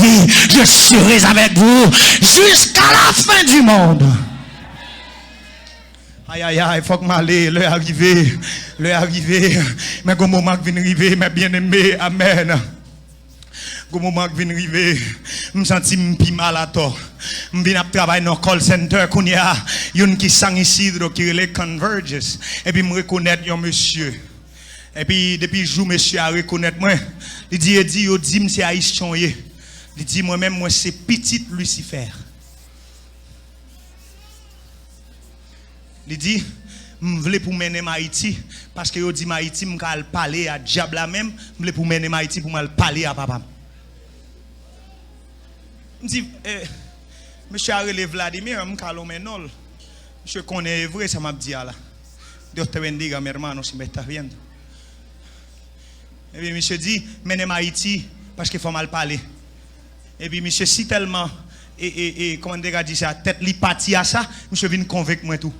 je serai avec vous jusqu'à la fin du monde. Aïe aïe aïe, il faut que m'aille, l'heure arrivé, mais au moment que vient arriver, mes bien-aimés, amen. Au moment que vient arriver, je me sens plus mal à toi. Je viens travailler dans le call center, il y a une qui sang ici, qui est les Converges, et puis je reconnais un monsieur. Et puis depuis le jour, monsieur a reconnaître moi, il dit, c'est haïtien. Il dit, moi-même, moi, c'est petit Lucifer. Il dit, je voulais pour mener Haïti, parce que je dis Haïti, je vais parler à diable même, je voulais pour mener Haïti pour parler à papa. Je dis, monsieur a relevé Vladimir, je vais me non. Monsieur connaît vrai, ça m'a dit là. Dios te bendiga, mi hermano, si me estás viendo. Et puis monsieur dit, menez Haïti parce qu'il faut mal parler. Et puis monsieur si tellement comment on dit ça, tête li parti à ça, monsieur vient convaincre moi tout.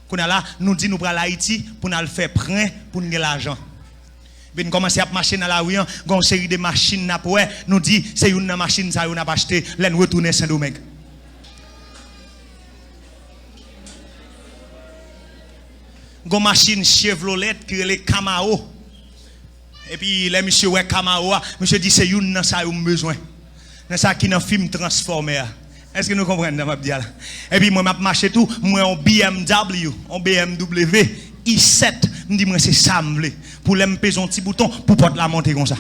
Qu'on a là, nous dit nous pral Haïti pour nous faire prêt pour nous l'argent. Nous commencer à marcher dans la rue, une série de machines nous dit c'est une machine ça on a acheté, l'en retourner Saint-Domingue. Une machine Chevrolet qui est les Camaro. Et puis les monsieur ouais Camaro, monsieur dit c'est une ça a besoin. Dans ça qui dans film transformé. Est-ce que nous comprenons dans ma dia là? Et puis moi m'a marché tout, moi en BMW i7, me dit moi c'est ça me veut pour les peser un petit bouton pour porter la monter comme ça.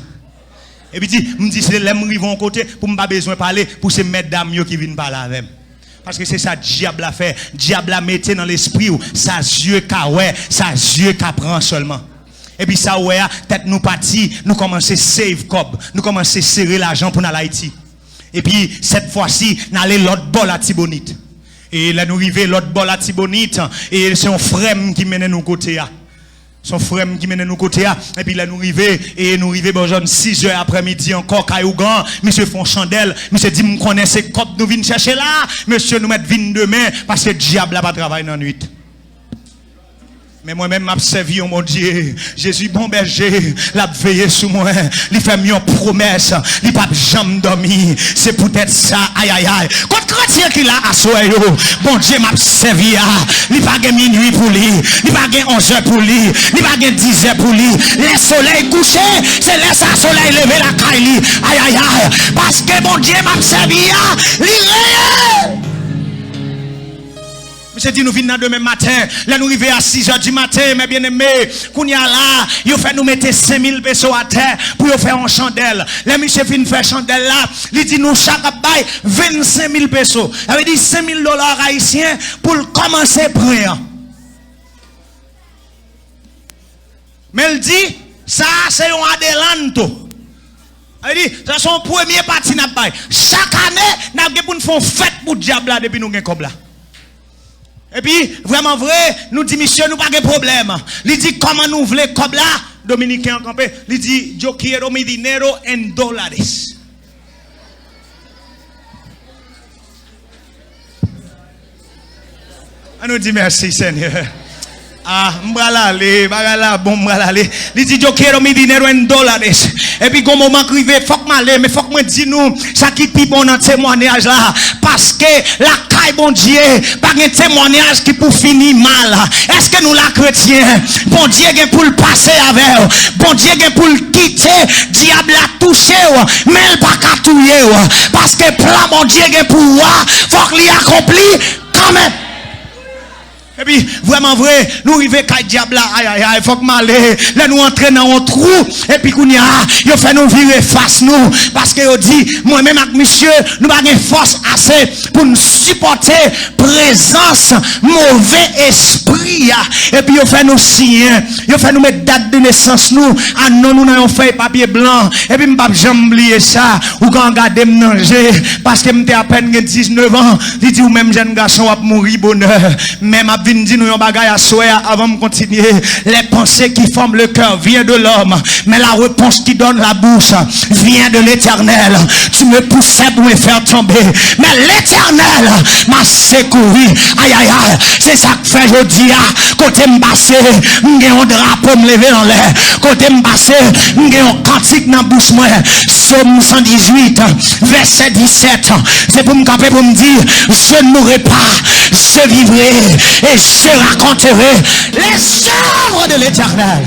Et puis me dit c'est les arrivons côté pour me pas besoin parler pour ces mesdames qui viennent parler avec. Parce que c'est ça diable a fait, diable a mette dans l'esprit ou ça yeux ka ouais, ça yeux ka prend seulement. Et puis ça ouais, tête nous parti, nous commencer save cob, nous commencer serrer l'argent pour aller Haïti. Et puis cette fois-ci, n'aller l'autre bol à Tibonite. Et là nous arrivons l'autre bol à Tibonite et c'est un frère qui mène nous côté là. Son frère qui mène nous côté là et puis là nous arrivons bon 6 heures après-midi encore Caillougan, monsieur font chandelle, monsieur dit me connaît ces copes nous venons chercher là, monsieur nous mettre vin demain parce que diable a pas travailler dans nuit. Mais moi-même, m'a servi, mon Dieu. Jésus, bon berger, l'a veillé sur moi. Il fait une promesse. Il pas jamais dormi. C'est peut-être ça. Aïe, aïe, aïe. Quand chrétien qu'il a assoyé, bon Dieu m'a servi. Il pas de minuit pour lui. Il pas de 11 heures pour lui. Il pas de 10 heures pour lui. Le soleil couché, c'est laisse le soleil lever la caille. Aïe, aïe, aïe. Parce que bon Dieu m'a servi. Il réel. Monsieur dit nous venons demain matin, là nous arrivons à 6 heures du matin, mes bien-aimés, qu'on y a là, il fait nous mettre 5000 pesos à terre pour faire une chandelle. Les monsieur fin faire chandelle là, il dit nous chaque bail 25 000 pesos. Ça veut dire 5 000 $ haïtiens pour commencer à prier. Mais il dit, ça c'est un adelanto. Il dit, ça c'est son premier parti n'a pas. Chaque année, nous avons fait une fête pour le diable là depuis nous avons comme là. Et puis, vraiment vrai, nous dit, monsieur, nous pas de problème. Il dit, comment nous voulons comme là, Dominicain en campé, il dit, yo quiero mi dinero en dólares. On nous dit merci, Seigneur. Ah, m'bralale, bagala, bon m'bralale. Il dit, yo quiero mi dinero en dólares. Et puis, quand moment arrivé, faut que m'aller, mais faut que me dise nous, ça qui est bon dans témoignage là. Parce que la caille, bon Dieu, pas un témoignage qui pour finir mal. Est-ce que nous, la chrétiens, bon Dieu, pour le passer avec, bon Dieu, pour le quitter, diable a touché, mais il pas qu'à touiller. Parce que plan, bon Dieu, pour moi, faut qu'il accompli quand même. Et puis, vraiment vrai, nous arrivons à diable là, aïe aïe aïe, faut que m'aller, là nous entrer dans un trou, et puis qu'on y a, il fait nous virer face nous, parce que il dit, moi-même avec monsieur, nous avons une force assez pour nous supporter présence, mauvais esprit, et puis il fait nous signer, il fait nous mettre date de naissance nous, ah non, nous n'avons fait papier blanc, et puis je ne peux jamais oublier ça, ou quand regarder me manger, parce que je à peine 19 ans, il dit, ou même jeune garçon va mourir bonheur, même vin dit nous yon bagay à souhait avant de continuer. Les pensées qui forment le cœur viennent de l'homme, mais la réponse qui donne la bouche vient de l'Éternel. Tu me poussais pour me faire tomber, mais l'Éternel m'a secouru. Aïe aïe aïe, c'est ça que fait je dis côté m'bassé, m'gè un drapeau me lever en l'air. Côté m'bassé, m'gè un cantique dans bouche moi. Psaume 118 verset 17. C'est pour me camper pour me dire je ne mourrai pas, je vivrai et je raconterai les œuvres de l'Éternel.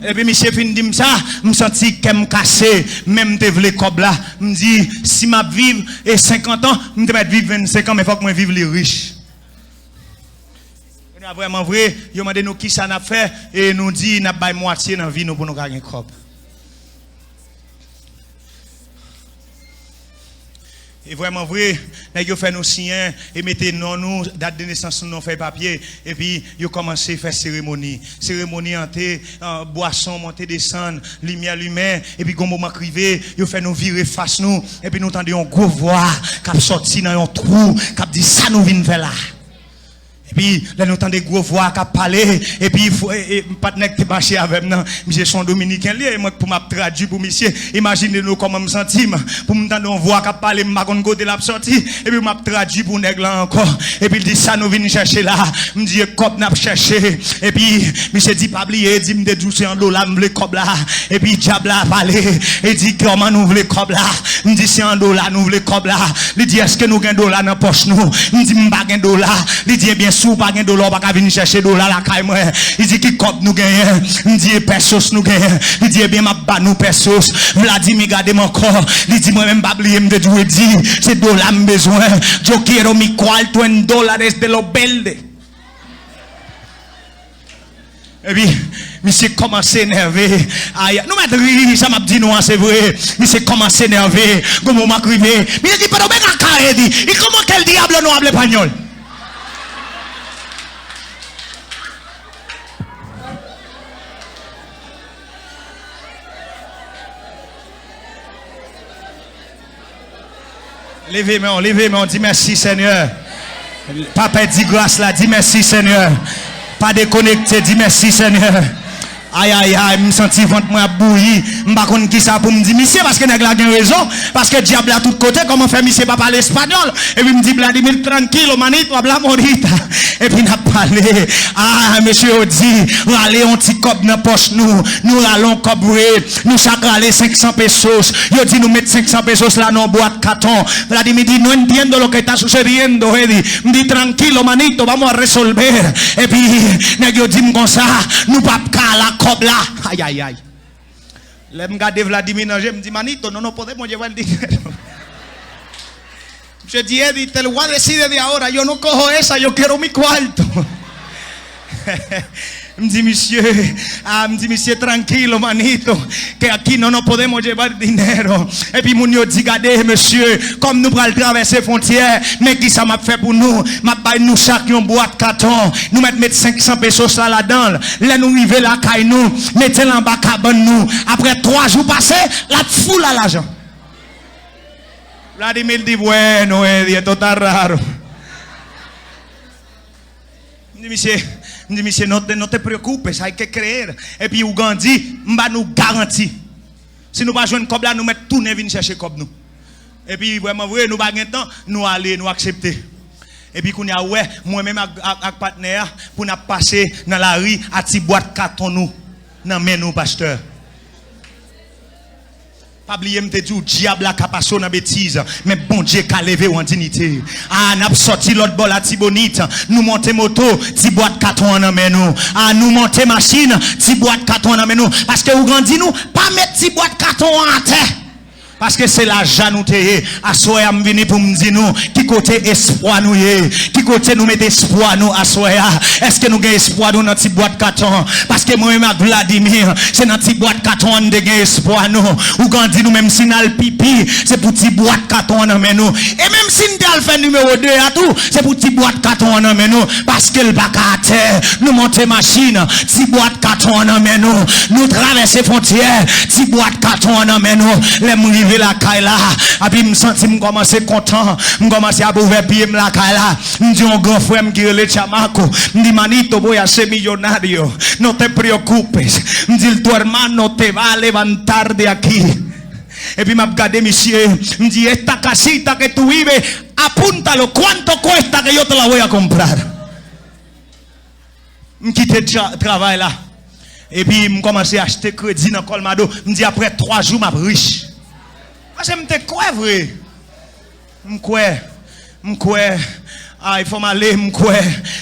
Et puis, monsieur fin dit ça, je me senti qu'elle cassé, même te vle comme là, me dit, si ma vive et 50 ans, je vais vivre 25 ans, mais il faut que je vive les riches. Et vraiment vrai, il m'a dit nous qui ça n'a fait, et nous dit, n'a pas moitié dans la vie, nous pour nous gagner crop. Et vraiment vrai, nous fait nos signes et mettez nous date de naissance nous fait papier et puis ils commencé à faire cérémonie hanté boisson monter descendre lumière et puis quand moment arrivé ils fait nous virer face nous et puis nous entendons une grosse voix qui sorti dans un trou qui dit ça nous vient faire là. puis là nous entend des gros voix qui parler et puis il faut pas te marcher avec moi monsieur son dominicain et moi pour m'a traduire pour monsieur imaginez nous comment me sentir pour m'entendre une voix qui parler m'a kon côté la sortie et puis m'a traduit pour nèg là encore et puis il dit ça nous vinn chercher là me dit cop n'a chercher et puis monsieur dit pas oublier dit me douce en dollar me cop là et puis diable a parlé et dit comment nous voulons cop là me dit c'est en dollar nous voulons cop là il dit est-ce que nous gain dollar dans poche nous me dit m'pas gain dollar il dit bien sûr pas gain dollar pas venir chercher dollar la caille moi il dit qui cop nous gagne me dit pesos nous gagne il dit bien m'a ba nous pesos Vladimir garde mon corps il dit moi même pas oublier me dire c'est dollar me besoin yo quiero mi cuarto en dólares de los verdes. Et puis, monsieur commence à énerver. Nous mettons ça m'a dit non, c'est vrai. Monsieur commence à énerver. Comment m'a crié. Mais il dit pas de carré dit. Et comment quel diable nous parle espagnol? Levez-moi, dit merci Seigneur. Papa dit grâce là, dit merci Seigneur. Pas déconnecté, dis merci Seigneur. Aïe aïe aïe, me senti ventre moi bouilli, m'pa konn qui ça pour me dire monsieur parce que nèg la gen raison parce que diable à tout côté comment faire monsieur pas parler espagnol et puis me dit Vladimir tranquille manito habla morita et puis n'a parlé monsieur dit râler un petit cop dans poche nous allons cobrer nous chaque râler 500 pesos yo dit nous mettre 500 pesos là dans boîte carton Vladimir dit no entiendo lo que está sucediendo Eddie me dit tranquilo manito vamos a resolver et puis nèg yo dit comme ça nous pas la cob là aïe aïe aïe là me garder Vladimir Nanger me dit manito no podemos llevar el dinero je dis Eddie te lo voy a decir desde ahora yo no cojo esa yo quiero mi cuarto me dit monsieur tranquilo manito que aquí no podemos llevar dinero et puis mon yo dit regardez monsieur comme nous pral traverser frontière mais qui ça m'a fait pour nous m'a bail nous chaque une boîte carton nous mettre 500 pesos là-dedans là nous arriver là caille nous mettez en bas cabane nous après 3 jours passés la foule à l'argent Vladimir dit bueno esto está raro me dit monsieur no te preocupes hay que creer et puis Ougandi m'a nous garantit si nous pas joindre cob là nous mettre tourner venir chercher cob nous et puis vraiment vrai nous pas gain temps nous aller nous accepter et puis qu'on y a ouais moi même avec partenaire pour n'a passer dans la rue à ti boîte carton nous dans main nous pasteur pas oublier me te dit diable a passé dans bêtise mais bon Dieu qu'a levé en dignité n'a sorti l'autre bol à Tibonite nous monter moto ti boîte carton dans main nous nous monter machine ti boîte carton dans main nous parce que ou grandi nous pas mettre ti boîte carton en terre parce que c'est l'argent nous teye à soya me venir pour me dire nous qui côté espoir nous qui côté nous mettre espoir nous à soya est-ce que nous gain espoir nous dans petite boîte carton parce que moi même Vladimir c'est dans petite boîte carton de gain espoir nous ou quand dit nous même signal pipi c'est pour petite boîte carton dans nous et même si nous fait numéro 2 à tout c'est pour petite boîte carton dans nous parce que le bac à terre nous monter machine petite boîte carton dans nous traverser frontière petite boîte carton dans nous les la caille là et puis me senti me commencer content me commencer à ouvrir pied la caille là me dit un grand frère qui le chamaco me dit manito voy a ser millonario no te preocupes me dit tu hermano te va a levantar de aquí et puis m'a regardé monsieur me dit esta casita que tú vives apúntalo cuánto cuesta que yo te la voy a comprar me quitte travail là et puis me commencer à acheter crédit dans Colmado me dit après 3 jours m'a riche parce que m'te quoi vrai m'quoi il faut m'aller m'quoi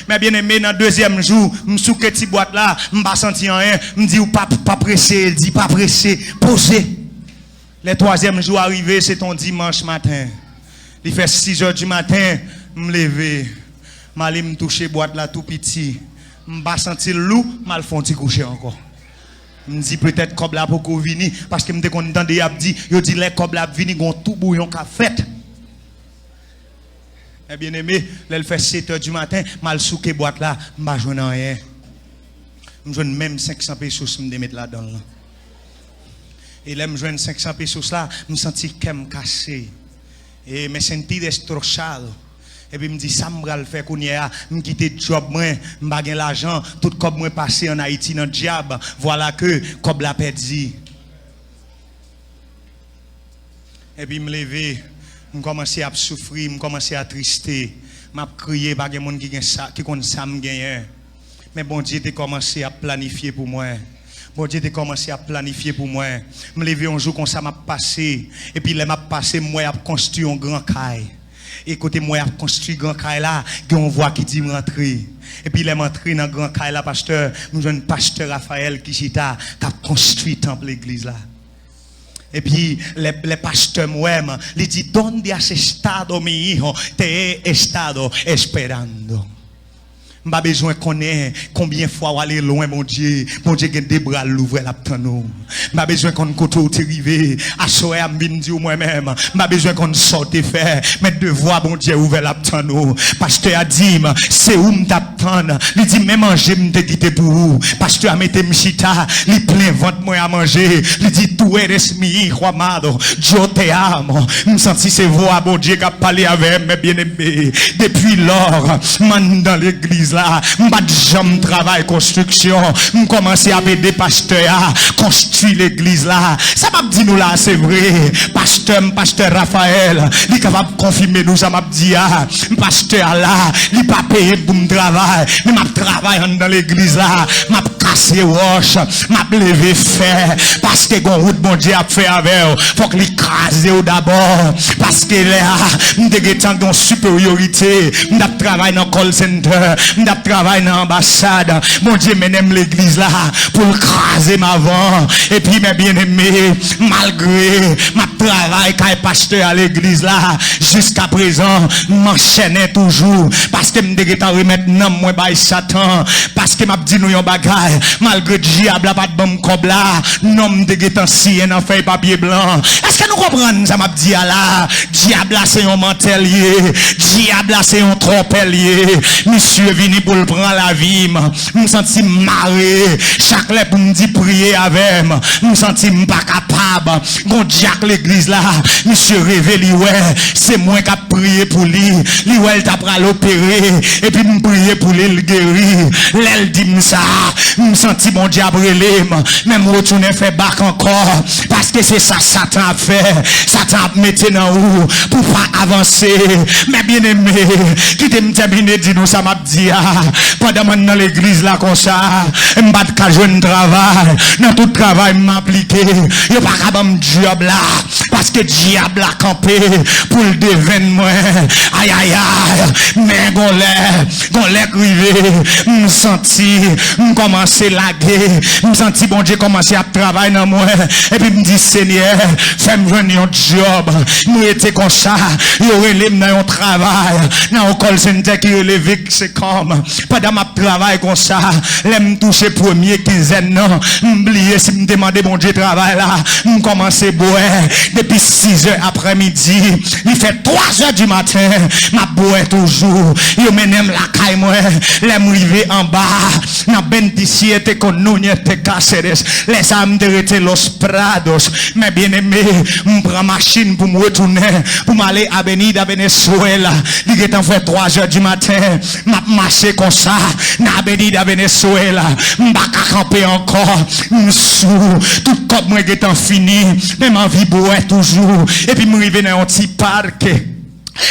mais bien aimé dans deuxième jour m'souke petit boîte là m'pas senti rien m'dit ou pas pressé il dit pas pressé posé le troisième jour arrivé c'est ton dimanche matin il fait 6h du matin m'lever m'aller me toucher boîte là tout petit m'pas senti loup mal font ti coucher encore me dit peut-être comme là pour venir parce que me content de dit yo dit les comme là venir gon tout bouillon qu'a fait et bien aimé elle fait 7h du matin mal souké boîte là m'a joindre rien me joindre même 500 pesos me mettre là dedans là et là me joindre 500 pesos là me senti qu'elle me cassé et me senti destrozado Et puis me dit ça me le faire kounya, me quitter job moi, m'pa gen l'argent, tout comme moi passé en Haïti dans diable, voilà que comme la perdu. Et puis me lever, me commencer à souffrir, me commencer à trister, m'a crier pas gen monde qui gen ça, qui connaît ça me gagner. Mais bon Dieu t'a commencé à planifier pour moi. Bon Dieu t'a commencé à planifier pour moi. Me lever un jour comme ça m'a passé et puis là m'a passé moi a construit un grand caille. Et côté moi a construit grand caille là, on voit qui dit rentrer. Et puis les m'entrer dans grand caille là pasteur, nous jeune pasteur Raphaël Kishita qui a construit temple l'église là. Et puis les pasteurs moi ils dit donde has estado mi hijo, te he estado esperando. M'a besoin connaître combien fois aller loin mon Dieu gagne des bras l'ouvrir la tano. M'a besoin qu'on côté où arrivé à soir m'vinn dire moi-même m'a besoin qu'on sorte faire mettre devoir bon Dieu ouvrir la tano. Pasteur a dit c'est où m't'attendre, il dit même manger m'te quitter pour vous. Pasteur a metté m'chita, il plein ventre moi à manger, il dit tu eres mi hijo amado, yo te amo. Me senti c'est voix bon Dieu qui a parlé avec mes bien-aimés depuis lors man dans l'église là, m'pas jamais travail construction, m'commencer à aider pasteur construire l'église là. Ça m'a dit nous là c'est vrai. Pasteur Raphaël, il capable confirmer nous ça m'a dit pasteur là, il pas payé pour me travail, mais m'a travailler dans l'église là, m'a casser roche, m'a lever fer parce que gon route bon Dieu a fait avec, faut que l'écraser d'abord parce que là m'dégé tant de supériorité, m'a travailler dans call center, m'a travailler dans ambassade. Mon Dieu m'aime l'église là pour craser ma vent et puis mes bien-aimés malgré ma travail quand pasteur à l'église là jusqu'à présent m'enchaîner toujours parce que m'dégé tant remettre non moi by Satan parce que m'a dit nous yon bagaille malgré diable pas de bon cob là non m'dégé tant si en feuille papier blanc. Est-ce que nous comprenons ça m'a dit là diable là c'est un mantelier, diable là c'est un trompelier. Monsieur vini pour le prendre la vie, me senti marré chaque fois pour me dire prier avec me senti pas capable gon diable l'église là monsieur révélé ouais c'est moi qui a prié pour lui ouais il t'a pral opérer et puis me prier pour lui le guérir l'elle dit ça me senti mon diable relé même retourner faire bac encore parce que c'est ça Satan a fait. Satan a metté dans où pour pas avancer. Mais bien aimé qui t'aime terminer dit nous ça m'a dit pendant dans l'église là comme ça m'pas ka joindre travail dans tout travail m'appliquer yo pas capable job là parce que diable a campé pour le devin moi aïe aïe aïe mais gon l'air crivé me senti me commencer laguer me senti bon Dieu commencer à travailler dans moi et puis me dit Seigneur fais-moi joindre un job moi était comme ça yo relève dans un travail dans un call center qui relève c'est comme pendant ma travail comme ça l'aime toucher premier quinzaine non m'oublier si me demander bon Dieu travail là me commencer boire depuis 6h après-midi il fait 3h du matin m'a boire toujours yo menem la caille moi l'aime arriver en bas na bendiciete con nuñete caceres les âmes de los prados mais bien aimé m'prend machine pour me retourner pour m'aller à Avenida Venezuela il est en fait 3h du matin m'a marché comme ça na Avenida Venezuela m'pa camper encore m'sou tout comme moi est en fini même envie boire toujours et puis m'arriver dans un petit parc.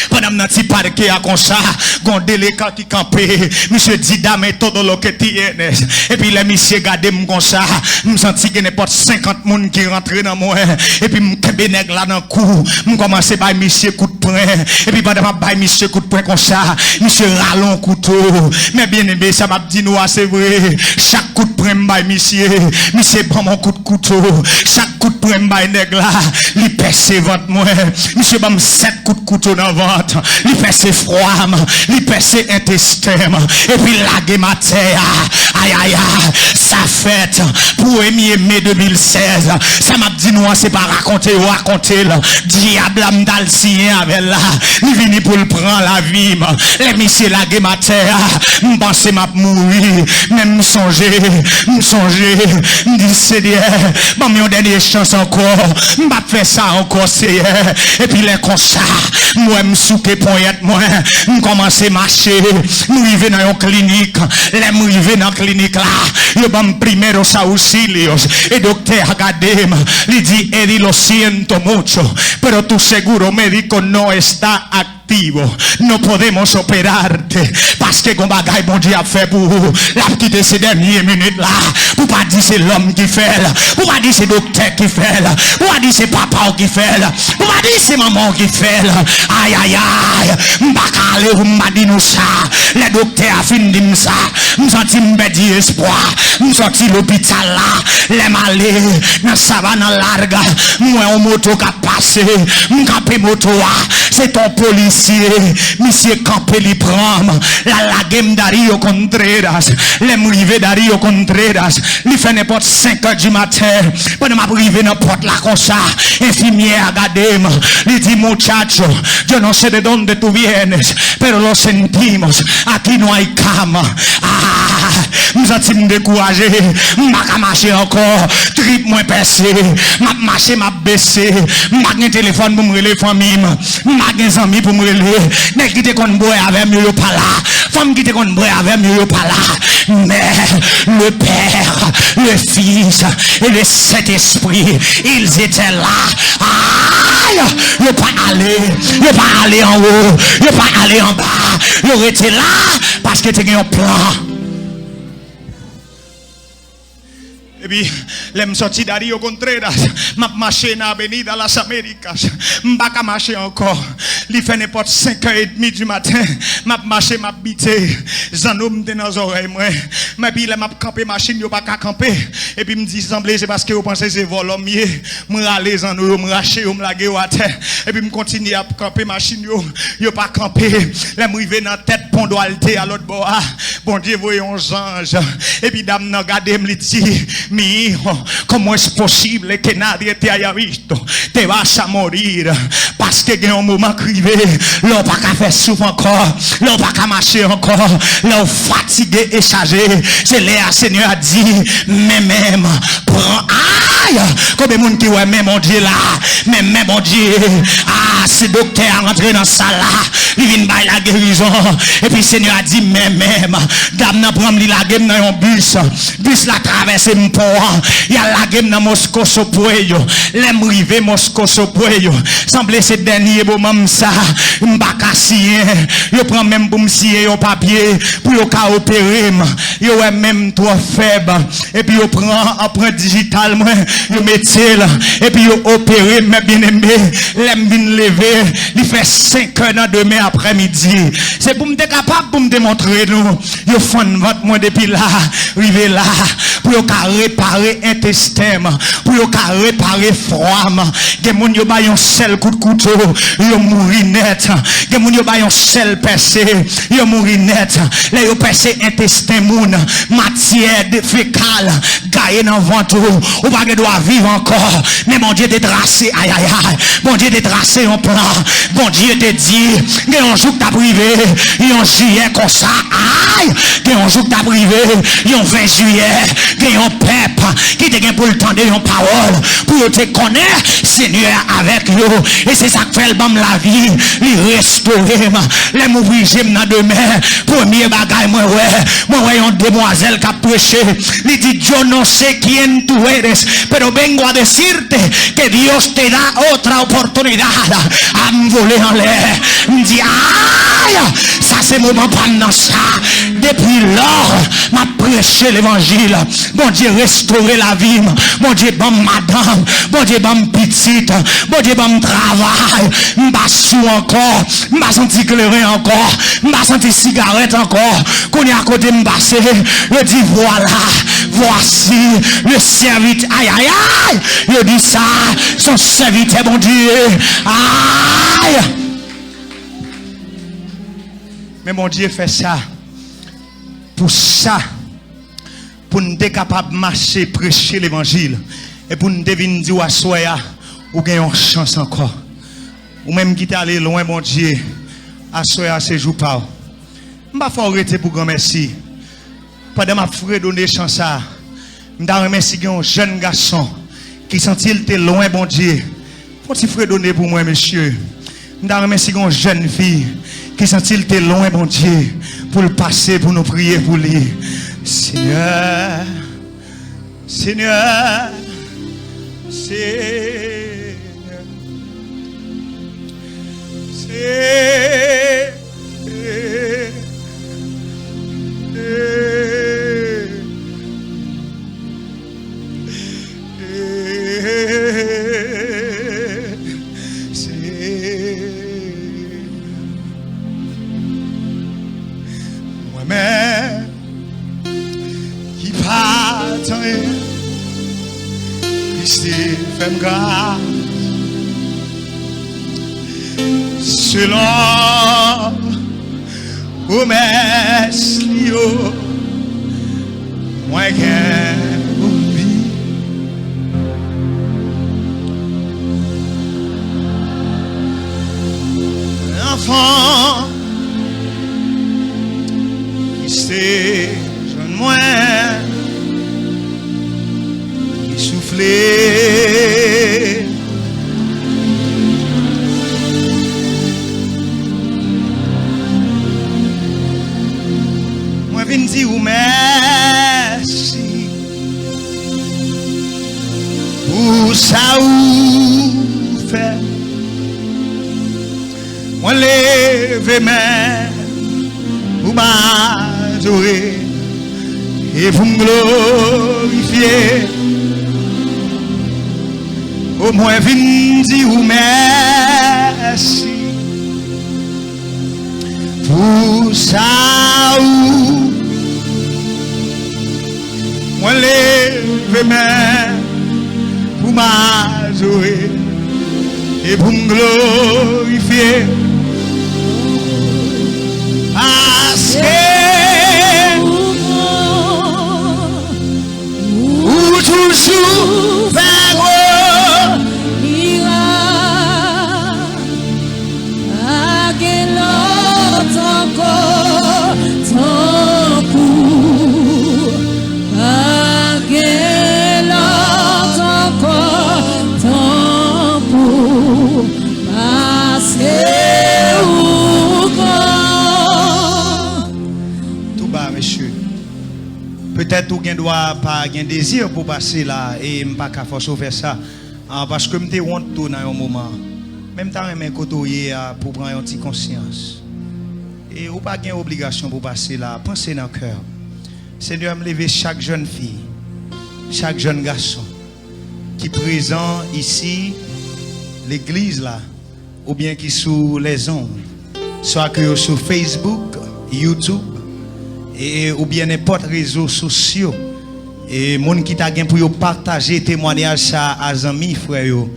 Pendant que je parqué à comme ça, gon délécat qui campé, monsieur dit dame todo lo que tienes. Et puis les monsieur gardé comme ça, me senti que n'importe 50 moun qui rentré dans moi et puis me kebe nèg là dans cou, me commencer par monsieur coup de poing et puis pendant bail monsieur coup de poing comme ça, monsieur rallon couteau. Mais bien aimé ça m'a dit nous c'est vrai, chaque coup de poing bail monsieur prend mon coup de couteau, chaque coup de poing bail nèg là, il perce ventre moi, monsieur bam 7 coups de couteau dans ventre, il perce froid, il perce intestin et puis lague ma terre. Aïe aïe aïe, ça fait, 1er mai 2016, ça m'a dit nous, c'est pas raconter là. Diable m'dal sien avec là. Il vini pour le prendre la vie. Les messieurs la gué ma terre. M'pense m'a mourir. Même m'songer. M'dit Seigneur, bon, mon dernière chance encore. M'pa faire ça encore, Seigneur. Et puis les comme ça, moi m'souke poignette moi. M'commencer marcher. M'rive dans une clinique. Les m'rive dans clinique là. Yo bam primero auxilios. Et docteur regardez, il dit Eddie lo siento mucho, pero tu seguro médico no está activo. No podemos operarte parce que qu'on bagaille bon Dieu a fait pour vous. La petite ces dernières minutes là, pour pas dire c'est l'homme qui fait là, pour pas dire c'est docteur qui fait là, pour pas dire c'est papa qui fait là, pour pas dire c'est maman qui fait là. Aïe aïe aïe, m'baka aller ou m'badi nous ça. Les docteurs a fini de ça. M'senti m'bedi espoir, m'senti l'hôpital là, les malés dans savane large, moi en moto qui a passé, m'campé moto c'est ton policier, monsieur campé li prend, la game Dario Contreras, les m'rivé Dario Contreras, li fait n'importe 5h du matin, pendant m'a privé n'importe la comme ça, infirmière regardez-moi, li dit muchacho, yo no sé de dónde tú vienes, pero lo sentimos, aquí no hay cama. Nous sommes découragés, je marcher encore, trip moins percé, je marcher, je baissé, je n'ai téléphone pour me relayer famille, je n'ai amis pour me relayer, je n'ai quitté qu'on boit avec mieux pas là, femme qui te qu'on boit avec mieux pas là, mais le Père, le Fils et le Saint-Esprit, ils étaient là. Aïe, ils ne pas aller en haut, ils ne pas aller en bas, ils étaient là parce que tu as un plan. Et puis, les sorti Dario Contreras, m'a marché dans l'avenida Las Américas, m'baka marcher encore. Il fait n'importe 5h30 du matin, m'a marché, m'a bité, zanome dans les oreilles, moi. Mais puis, m'a campé machine, yo pas camper. Et puis, me dit, semblé, c'est parce que vous pensez c'est volomier, m'ralé zanome, m'raché, m'lagué à terre. Et puis, me continue à camper machine, yo pas camper. Là, m'rivé dans tête pont d'Oalte à l'autre bord. Bon Dieu, voyons anges. Et puis, dame, n'a gardé, me dit, mi hijo, ¿cómo es posible que nadie te haya visto? Te vas a morir. Parce que il y a un moment crivé, l'on pas qu'à faire souffle encore, l'on pas qu'à marcher encore, l'on fatigué et chargé. C'est là, Seigneur a dit, mais même, prends, aïe, comme les gens qui ouais, mais mon Dieu là, mais mon Dieu, ce docteur rentré dans ça là, il vient de la guérison. Et puis Seigneur a dit, mais même, dame n'a pas mis la game dans un bus la traverse mon port, il y a la game dans Moscou Sopoyo, les m'rivé Moscou Sopoyo, semblait ces derniers moments ça, m'bakassien, yo prend même pour m'sier au papier, pour yo ka opérer, yo est même trop faible, et puis yo prend empreinte digitale, yo mettez là, et puis yo opéré, mais bien aimé, l'aime bien lever, il fait 5h dans demain après-midi, c'est pour me capable pour me démontrer nous, yo fond votre moi depuis là, rivé là, pour yo ka réparer intestin, pour yo ka réparer froid, des moun yo ba yon seul coup de couteau, yo mouri net, des moun yo ba yon seul percé, yo mouri net, là yo percé intestin moun, matière fécale, gagne dans ventre, ou pas que doit vivre encore, mais mon Dieu te tracé, aïe aïe aïe, bon Dieu te tracé un plan, bon Dieu te dit, que un jour t'as privé, un juillet comme ça, aïe, que un jour t'as privé, un 20 juillet, que un peuple qui te gagne pour le temps de une parole, pour te connaître, Seigneur avec nous, et c'est ça que fait le bam la vie, il restaurer, les m'ouvrir j'aime dans demain, premier bagaille, moi ouais, une demoiselle qui a prêché, il dit, yo no sé quién tú eres, pero vengo a decirte que Dios te da otra oportunidad à me voler en l'air. Il dit, aïe, ça c'est moment pendant ça, depuis lors, m'a prêché l'évangile, bon Dieu restaurer la vie, bon Dieu bon madame, bon Dieu bon petite, bon Dieu bon travail, m'a sous encore, m'a senti clairer encore, m'a senti cigarette encore, qu'on est à côté de m'basser, je dis voilà, voici le serviteur, aïe aïe aïe, je dis ça, son serviteur bon Dieu, aïe. Mais mon Dieu fait ça, pour ça, pour nous être capables de marcher, prêcher l'évangile. Et pour nous venir dire à Soya, ou gagnons une chance encore. Ou même qui est allé loin, mon Dieu, à Soya, c'est jour pas. Je ne vais pas arrêter pour grand merci. Pendant ma frère donner chance à, je remercie un jeune garçon qui sentit te loin, bon Dieu. Faut petit frère donner pour moi, monsieur. Je remercie une jeune fille qui sentit te loin, bon Dieu, pour le passer, pour nous prier pour lui. Seigneur, Seigneur, Seigneur, Seigneur. Moi-même qui partant, Christ fait grâce selon promesse Lio, moi qui oublie. Enfant, qui s'est jeune moi, qui soufflait. Moi viens dire merci pour ça ou fait. Moi lève main pour m'adorer et pour me glorifier. Au moins viens dire merci pour ça ou moi lève main pour m'adorer et pour me glorifier. Parce que ou toujours vers ira à quel autre encore tant pour à quel autre encore tant pour passer au grand. tout bas, monsieur. Peut-être que vous doit pas un désir pour passer là et pas qu'à force faire ça parce que me honte tout dans un moment. Même temps mes côtoyer pour prendre une petite conscience. Et ou pas gain obligation pour passer là, pensez dans le cœur. Seigneur me lever chaque jeune fille, chaque jeune garçon qui est présent ici l'église là ou bien qui sous les ondes, soit que sur Facebook, YouTube et ou bien n'importe réseaux sociaux et monde qui t'a gain pour partager témoignage ça à amis frères yo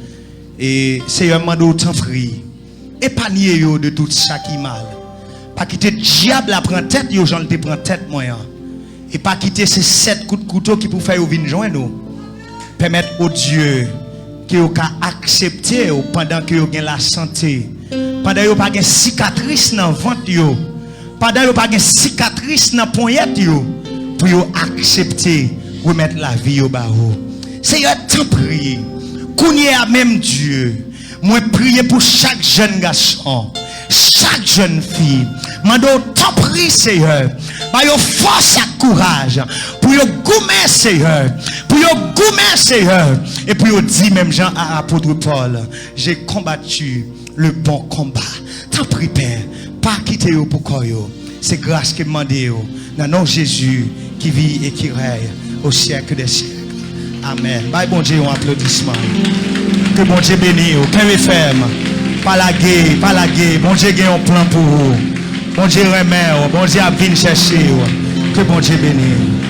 et c'est un mando temps free épargnez yo de tout ça qui mal pas quitter diable à prendre tête yo j'en te prend tête moyen et pas quitter ces 7 coups de couteau qui pour faire yo venir joindre nous permettre au Dieu que yo ka accepter pendant que yo gain la santé pendant yo pas gain cicatrice dans ventre yo pendant yo pas gain cicatrice dans poignette yo pour yo accepter remettre la vie au barreau. C'est un temps prier. Kounye à même Dieu. Moi prier pour chaque jeune garçon, chaque jeune fille. Mando temps prier Seigneur. Ba yo force et courage pour yo goumer Seigneur. Pour yo goumer Seigneur et pour yo dit même Jean à apôtre Paul, j'ai combattu le bon combat. Tant prie Père, pas quitter yo pour quoi yo. C'est grâce que demande yo dans nom Jésus qui vit et qui règne au siècle des siècles. Amen. Bye bon Dieu, un applaudissement. Que bon Dieu bénisse, Père ferme. Pas la guerre. Bon Dieu a un plan pour vous. Bon Dieu remet, bon Dieu a venir chercher. Que bon Dieu bénisse.